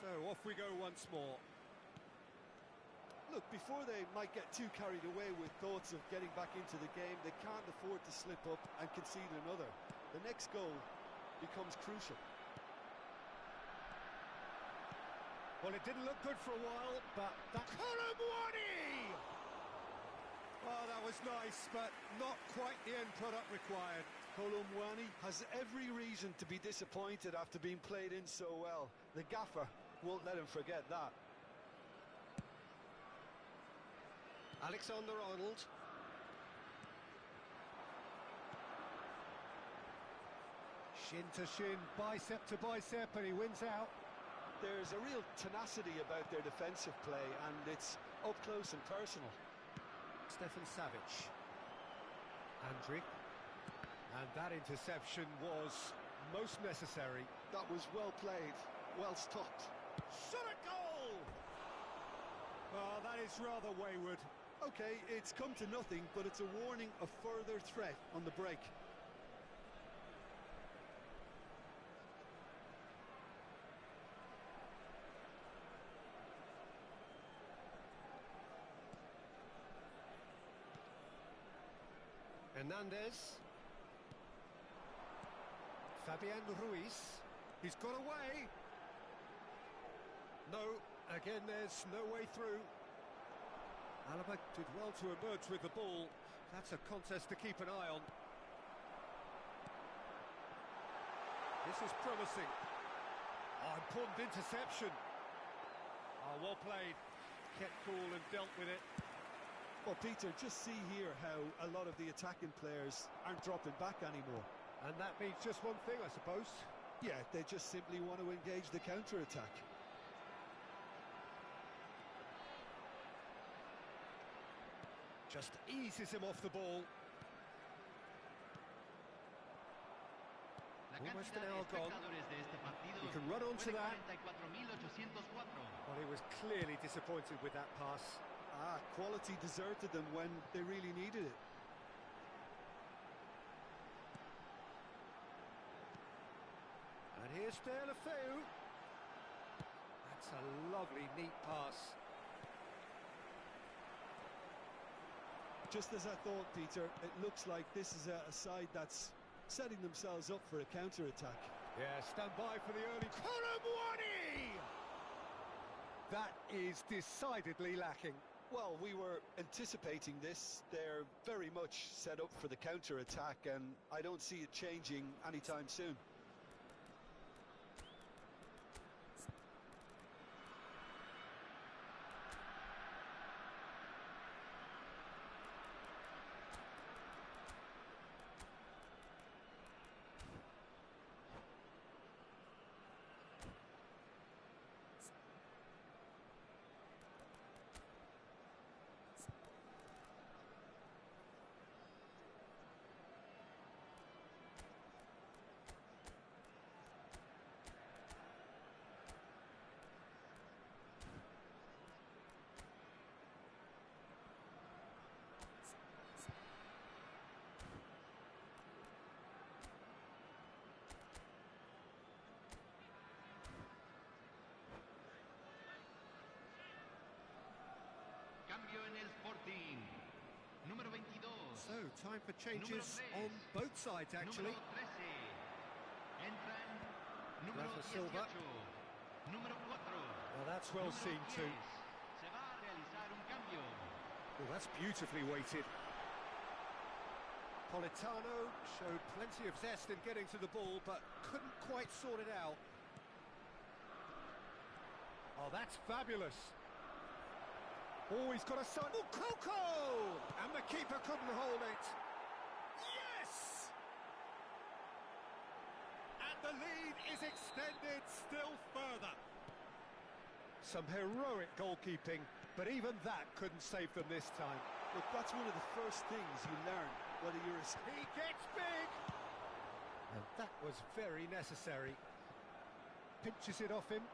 So off we go once more. Look, before they might get too carried away with thoughts of getting back into the game, they can't afford to slip up and concede another. The next goal becomes crucial. Well, it didn't look good for a while, but that... Colomwani! Oh, that was nice, but not quite the end product required. Colomwani has every reason to be disappointed after being played in so well. The gaffer won't let him forget that. Alexander-Arnold. Shin to shin, bicep to bicep, and he wins out. There's a real tenacity about their defensive play, and it's up close and personal. Stefan Savic. Andrić. And that interception was most necessary. That was well played, well stopped. Shot a goal! Oh, that is rather wayward. Okay, it's come to nothing, but it's a warning of further threat on the break. Hernandez. Fabian Ruiz. He's got away. No, again there's no way through. Alaba did well to emerge with the ball. That's a contest to keep an eye on. This is promising. Oh, important interception. Oh, well played. Kept cool and dealt with it. Well, Peter, just see here how a lot of the attacking players aren't dropping back anymore. And that means just one thing, I suppose. Yeah, they just simply want to engage the counter-attack. Just eases him off the ball. Almost an hour gone. He can run onto that. Well, he was clearly disappointed with that pass. Quality deserted them when they really needed it. And here's De La Feu. That's a lovely, neat pass. Just as I thought, Peter, it looks like this is a side that's setting themselves up for a counter-attack. Yeah, stand by for the early... Colomwani! That is decidedly lacking. Well, we were anticipating this. They're very much set up for the counter-attack, and I don't see it changing anytime soon. Cambio en el Sporting. Número 22. So, time for changes on both sides, actually. Número 13. Entran número Rafa 18. Silva. Número 4. Well, that's well Número seen 10. too. Se va a realizar un cambio. Well, that's beautifully weighted. Politano showed plenty of zest in getting to the ball, but couldn't quite sort it out. Oh, that's fabulous. Oh, he's got a son. Oh, Coco! And the keeper couldn't hold it. Yes! And the lead is extended still further. Some heroic goalkeeping, but even that couldn't save them this time. Look, that's one of the first things you learn, whether you're a... He gets big! And that was very necessary. Pinches it off him.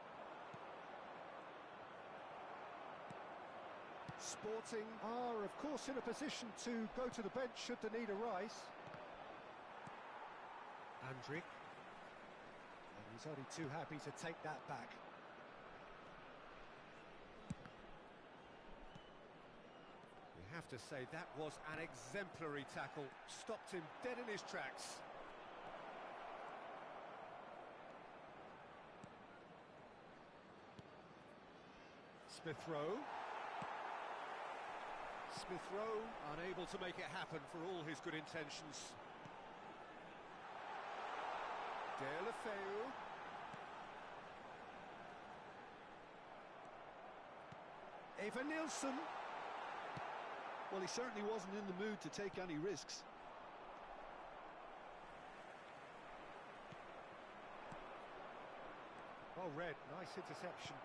Sporting are, of course, in a position to go to the bench should the need arise. Andrić. And he's only too happy to take that back. You have to say that was an exemplary tackle. Stopped him dead in his tracks. Smith Rowe. Smith Rowe unable to make it happen for all his good intentions. De La Feu. Eva Nilsson. Well, he certainly wasn't in the mood to take any risks. Well read, nice interception.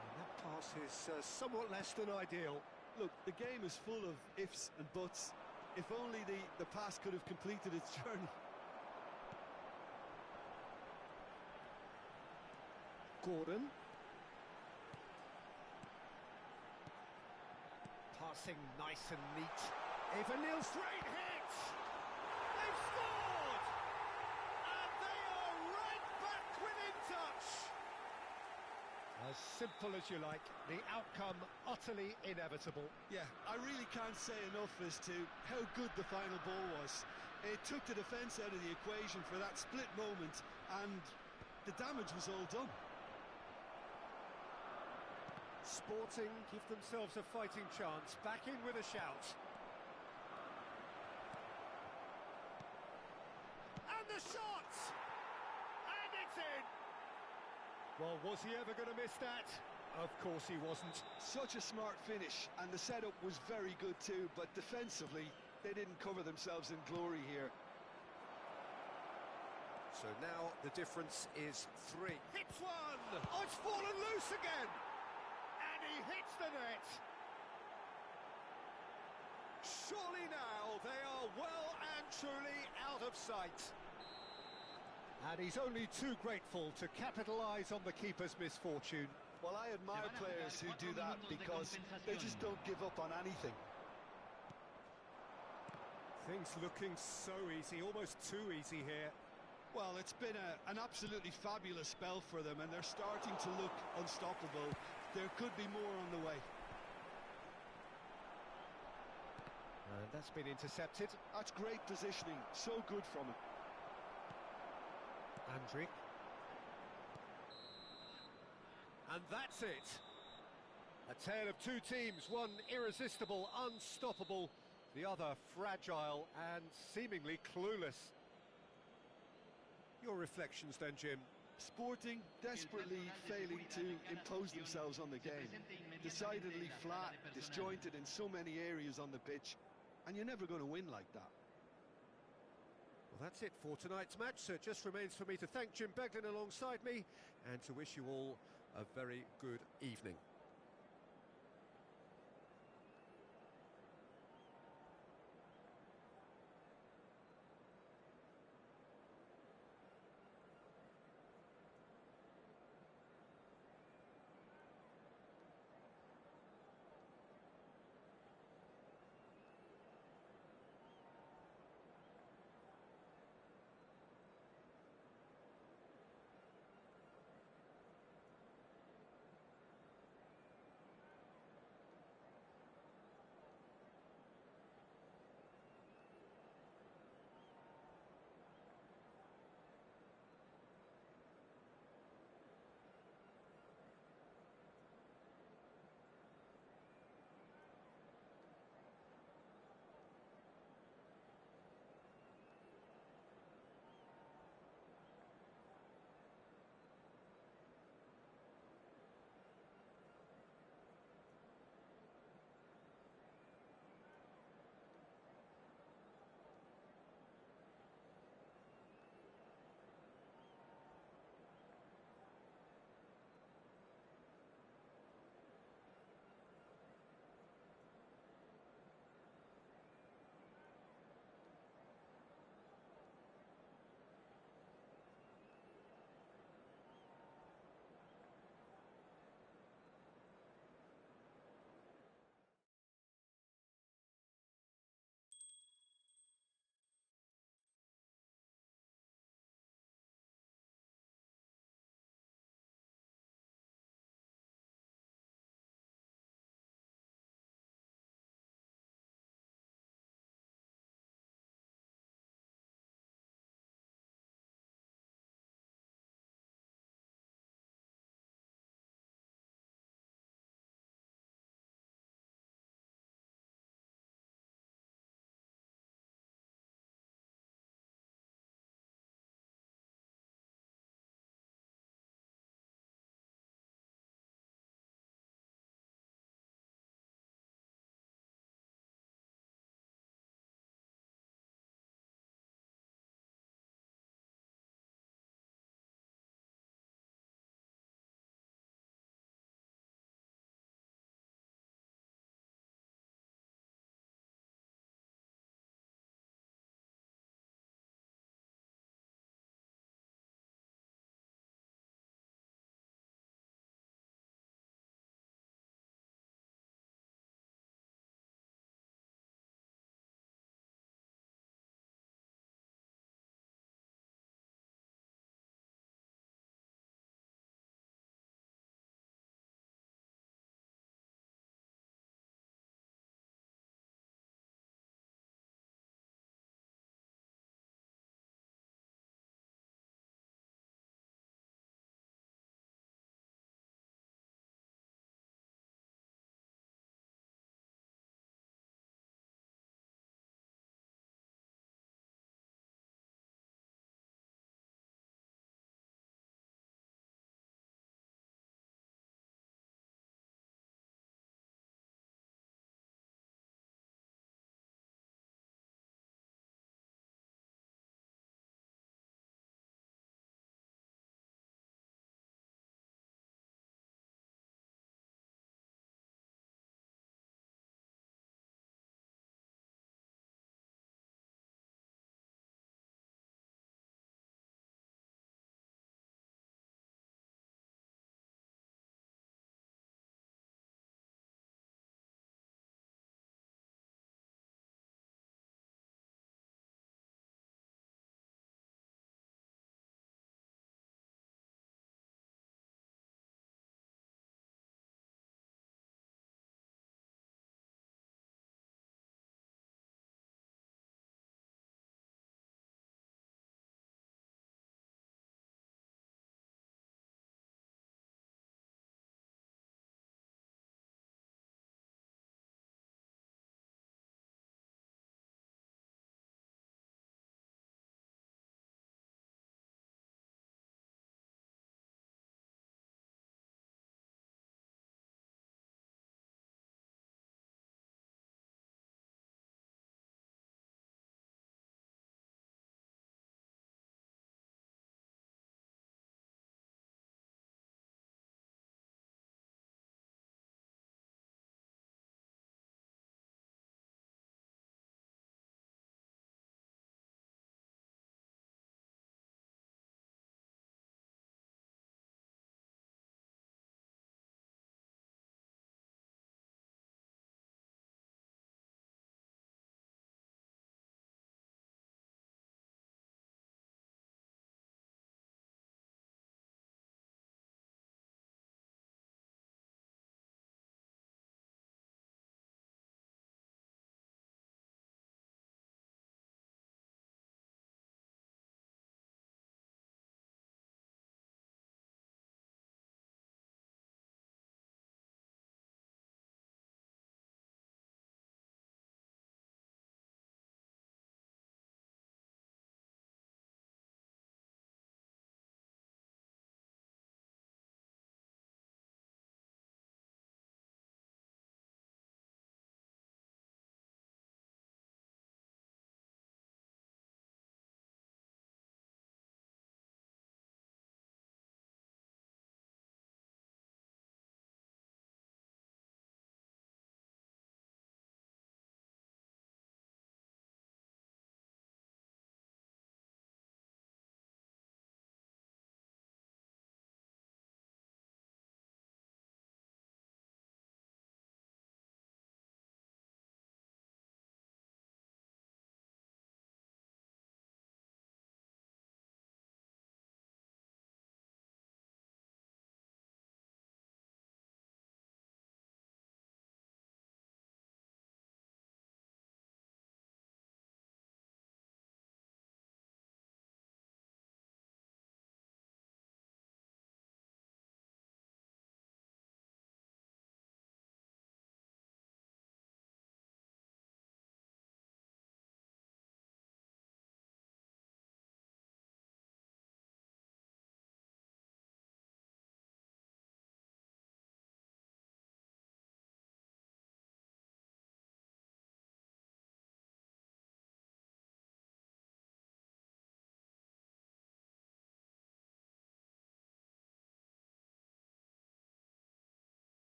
And that pass is somewhat less than ideal. Look, the game is full of ifs and buts. If only the pass could have completed its journey. Gordon. Passing nice and neat. Eva Nils, great hit! They've scored! And they are right back within touch! As simple as you like, the outcome utterly inevitable. Yeah, I really can't say enough as to how good the final ball was. It took the defence out of the equation for that split moment, and the damage was all done. Sporting give themselves a fighting chance, back in with a shout. And the shot! And it's in! Well, was he ever going to miss that? Of course he wasn't. Such a smart finish, and the setup was very good too, but defensively, they didn't cover themselves in glory here. So now the difference is 3. Hits one! Oh, it's fallen loose again! And he hits the net! Surely now they are well and truly out of sight. And he's only too grateful to capitalise on the keeper's misfortune. Well, I admire players who do that because they just don't give up on anything. Things looking so easy, almost too easy here. Well, it's been an absolutely fabulous spell for them, and they're starting to look unstoppable. There could be more on the way. And that's been intercepted. That's great positioning, so good from him. Andrick. And that's it. A tale of two teams, one irresistible, unstoppable, the other fragile and seemingly clueless. Your reflections then, Jim? Sporting desperately failing to impose themselves on the game. Decidedly flat, disjointed in so many areas on the pitch, and you're never going to win like that. Well, that's it for tonight's match, so it just remains for me to thank Jim Beglin alongside me and to wish you all a very good evening.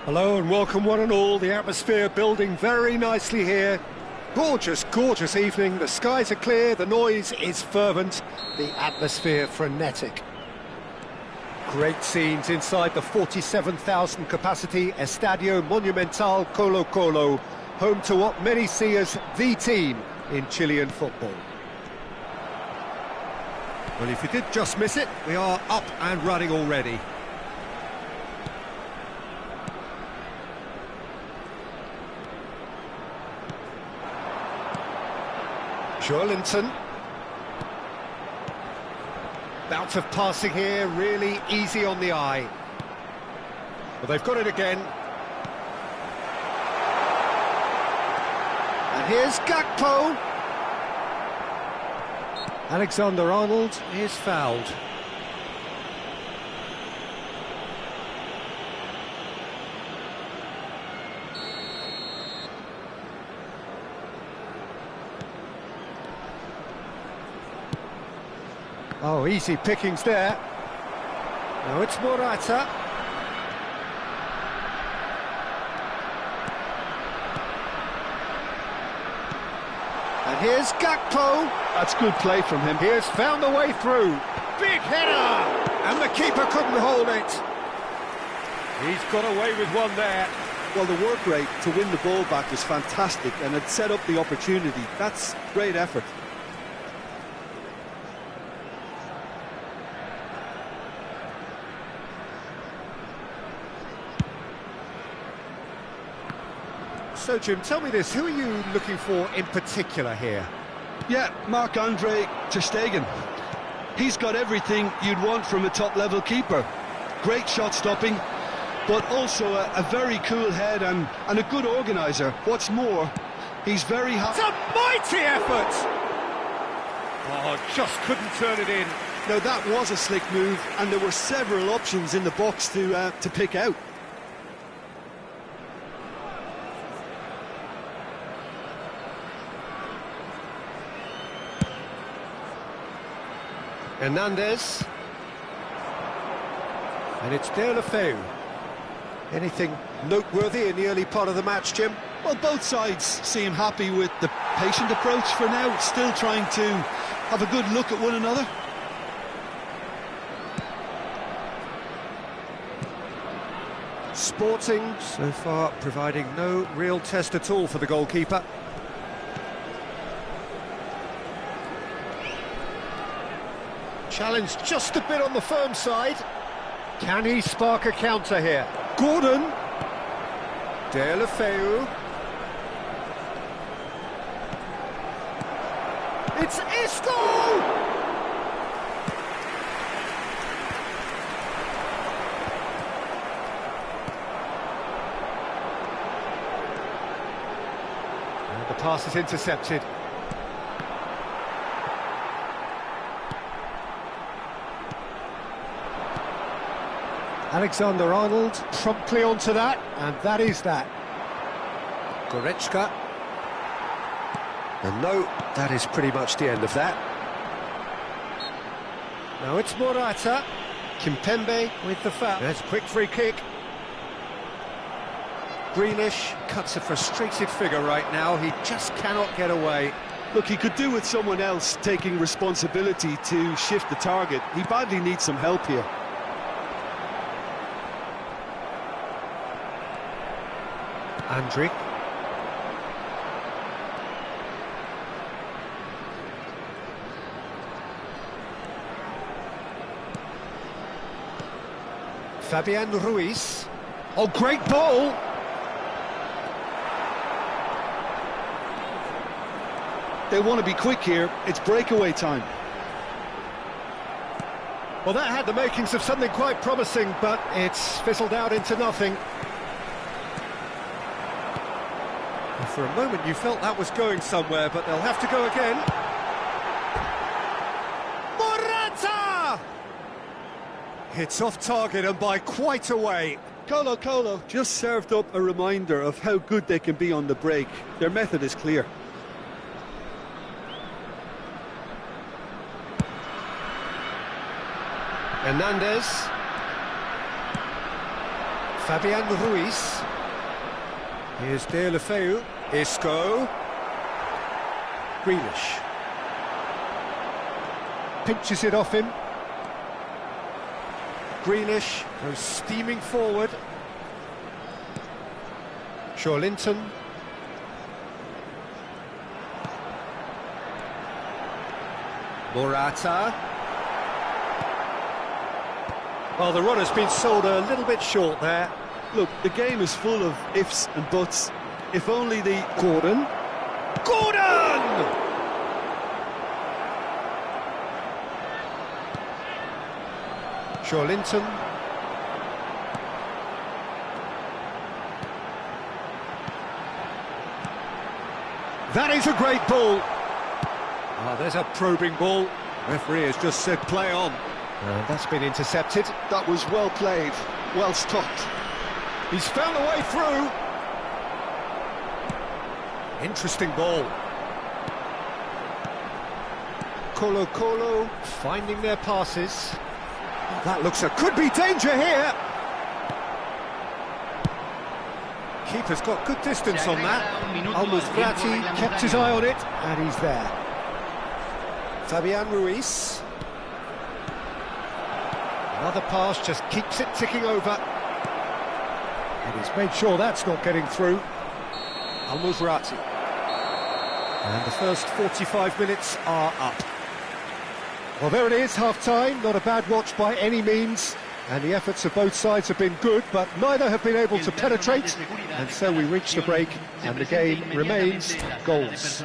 Hello and welcome one and all. The atmosphere building very nicely here. Gorgeous, gorgeous evening. The skies are clear, the noise is fervent, the atmosphere frenetic. Great scenes inside the 47,000 capacity Estadio Monumental Colo-Colo, home to what many see as the team in Chilean football. Well, if you did just miss it, we are up and running already. Joelinton. Bout of passing here, really easy on the eye. Well, they've got it again. And here's Gakpo. Alexander-Arnold is fouled. Oh, easy pickings there. Now it's Morata. And here's Gakpo. That's good play from him. He has found the way through. Big header! And the keeper couldn't hold it. He's got away with one there. Well, the work rate to win the ball back was fantastic, and it set up the opportunity. That's great effort. So, Jim, tell me this, who are you looking for in particular here? Yeah, Marc-Andre ter Stegen. He's got everything you'd want from a top-level keeper. Great shot stopping, but also a very cool head and a good organiser. What's more, he's very high. It's a mighty effort! Oh, just couldn't turn it in. Now, that was a slick move, and there were several options in the box to pick out. Hernandez. And it's Deulofeu. Anything noteworthy in the early part of the match, Jim? Well, both sides seem happy with the patient approach for now, still trying to have a good look at one another. Sporting, so far, providing no real test at all for the goalkeeper. Challenged just a bit on the firm side. Can he spark a counter here? Gordon. Deulofeu. It's Isco! And the pass is intercepted. Alexander-Arnold promptly onto that, and that is that. Goretzka. And no, that is pretty much the end of that. Now it's Morata. Kimpembe with the foul. There's a quick free kick. Grealish cuts a frustrated figure right now. He just cannot get away. Look, he could do with someone else taking responsibility to shift the target. He badly needs some help here. Andrić. Fabian Ruiz. Oh, great ball! They want to be quick here. It's breakaway time. Well, that had the makings of something quite promising, but it's fizzled out into nothing. For a moment you felt that was going somewhere, but they'll have to go again. Morata! It's off target and by quite a way. Colo-Colo just served up a reminder of how good they can be on the break. Their method is clear. Hernandez. Fabian Ruiz. Here's De La Feu. Isco. Grealish. Pinches it off him. Grealish goes steaming forward. Linton. Morata. Well, the run has been sold a little bit short there. Look, the game is full of ifs and buts. If only the... Gordon! Linton. That is a great ball. Oh, there's a probing ball. Referee has just said play on. That's been intercepted. That was well played, well stopped. He's found a way through. Interesting ball. Colo finding their passes. That looks could be danger here. Keeper's got good distance on that. Al-Musrati kept his eye on it, and he's there. Fabian Ruiz. Another pass just keeps it ticking over. And he's made sure that's not getting through. Al-Musrati. And the first 45 minutes are up. Well, there it is, half-time. Not a bad watch by any means. And the efforts of both sides have been good, but neither have been able to penetrate. And so we reach the break, and the game remains goals.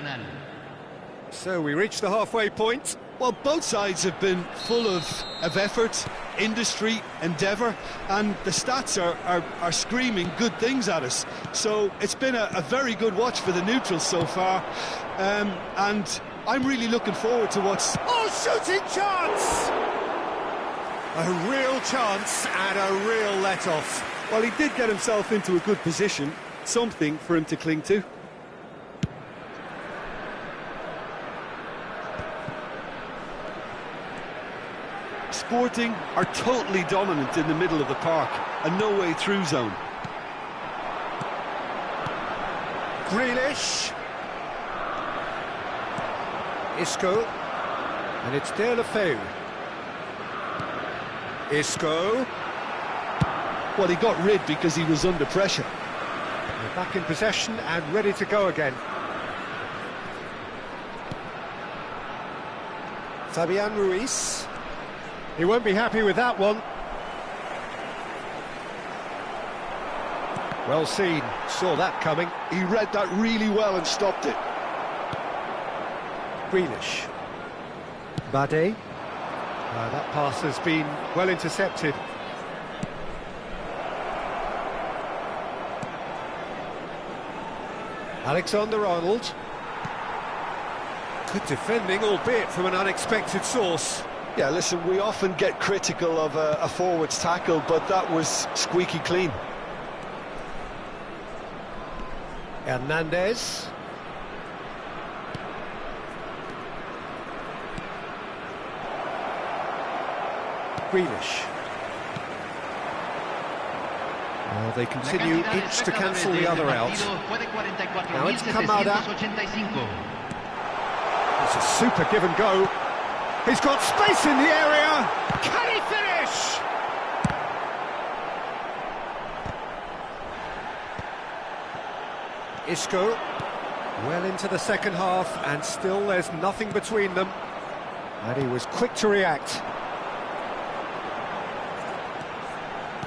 So we reach the halfway point. Well, both sides have been full of effort, industry, endeavour, and the stats are screaming good things at us. So it's been a very good watch for the neutrals so far, and I'm really looking forward to what's... Oh, shooting chance! A real chance and a real let-off. Well, he did get himself into a good position, something for him to cling to. Sporting are totally dominant in the middle of the park, a no-way through zone. Grealish. Isco. And it's De La Feu. Isco. Well, he got rid because he was under pressure. They're back in possession and ready to go again. Fabian Ruiz. He won't be happy with that one. Well seen, saw that coming. He read that really well and stopped it. Grealish. Bade. That pass has been well intercepted. Alexander-Arnold. Good defending, albeit from an unexpected source. Yeah, listen, we often get critical of a forward's tackle, but that was squeaky clean. Hernandez. Grealish. Well, they continue each to cancel the other out. Now it's Kamada. It's a super give and go. He's got space in the area. Can he finish? Isco. Well into the second half, and still there's nothing between them. And he was quick to react.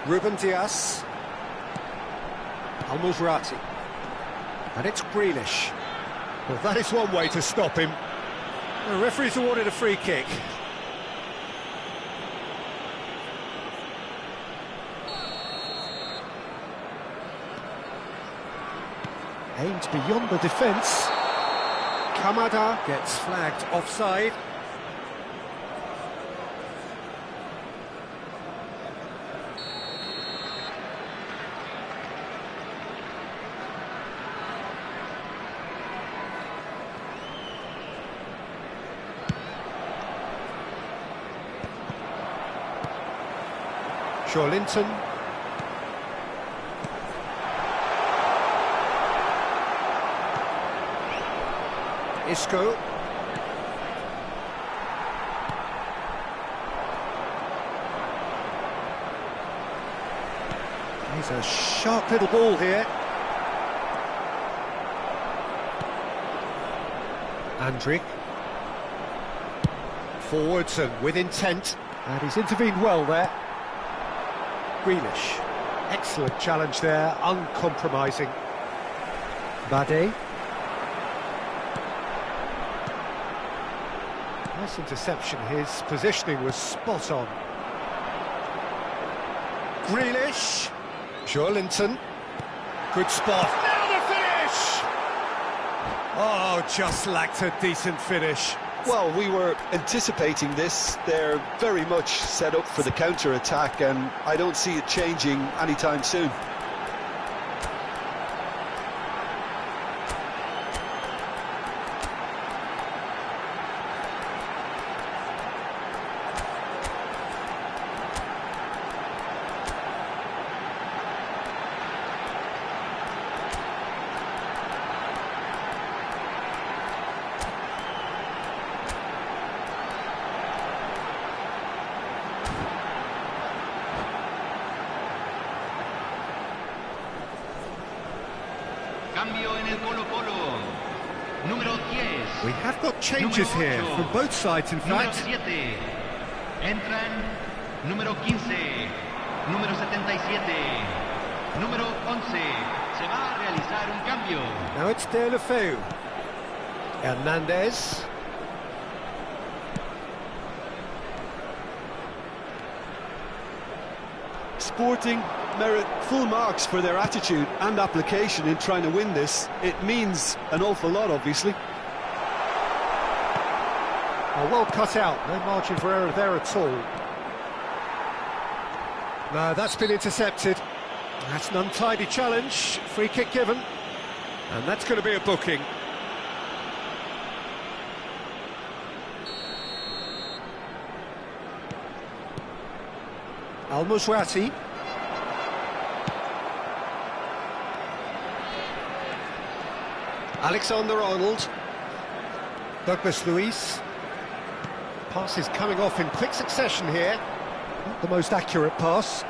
Ruben Dias. Al-Musrati. And it's Grealish. Well, that is one way to stop him. The referee's awarded a free kick. Aimed beyond the defence. Kamada gets flagged offside. Linton. Isco. He's a sharp little ball here. Andrick. Forwards and with intent. And he's intervened well there. Grealish. Excellent challenge there, uncompromising. Bade. Nice interception, his positioning was spot on. Grealish. Joelinton. Good spot. Now the finish! Oh, just lacked a decent finish. Well, we were anticipating this. They're very much set up for the counter-attack, and I don't see it changing anytime soon. Cambio en el Colo-Colo. Número 10. We have got changes Número here 8. from both sides, in Número fact. 7. Entran número 15. Número 77. Número 11. Se va a realizar un cambio. Now it's Deulofeu. Hernandez. Sporting merit full marks for their attitude and application in trying to win this. It means an awful lot, obviously. Oh, well cut out, no margin for error there at all. No, that's been intercepted. That's an untidy challenge, free kick given. And that's going to be a booking. Al-Musrati. Alexander-Arnold. Douglas Luiz. Pass is coming off in quick succession here. Not the most accurate pass.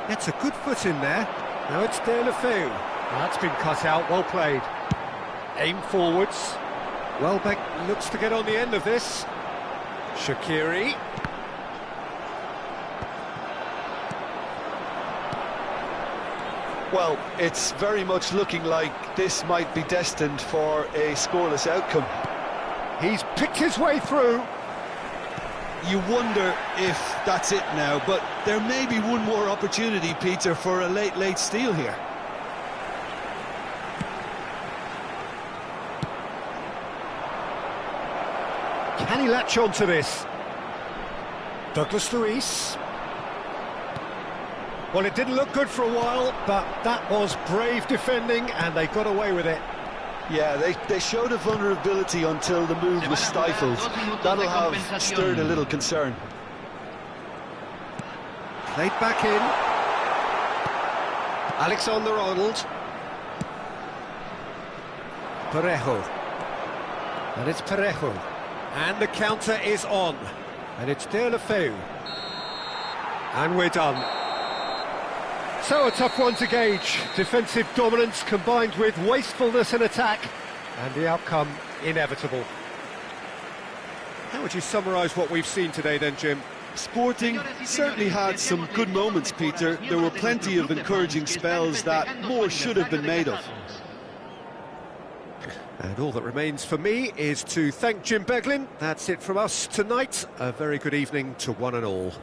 Gets a good foot in there. Now it's Deulofeu. That's been cut out, well played. Aim forwards. Welbeck looks to get on the end of this. Shaqiri. Well, it's very much looking like this might be destined for a scoreless outcome. He's picked his way through. You wonder if that's it now, but there may be one more opportunity, Peter, for a late steal here. Can he latch on to this? Douglas Luiz. Well, it didn't look good for a while, but that was brave defending, and they got away with it. Yeah, they showed a vulnerability until the move was stifled. That'll have stirred a little concern. Played back in. Alexander-Arnold. Parejo. And it's Parejo. And the counter is on. And it's Deulofeu. And we're done. So a tough one to gauge. Defensive dominance combined with wastefulness in attack, and the outcome inevitable. How would you summarise what we've seen today then, Jim? Sporting certainly had some good moments, Peter. There were plenty of encouraging spells that more should have been made of. And all that remains for me is to thank Jim Beglin. That's it from us tonight. A very good evening to one and all.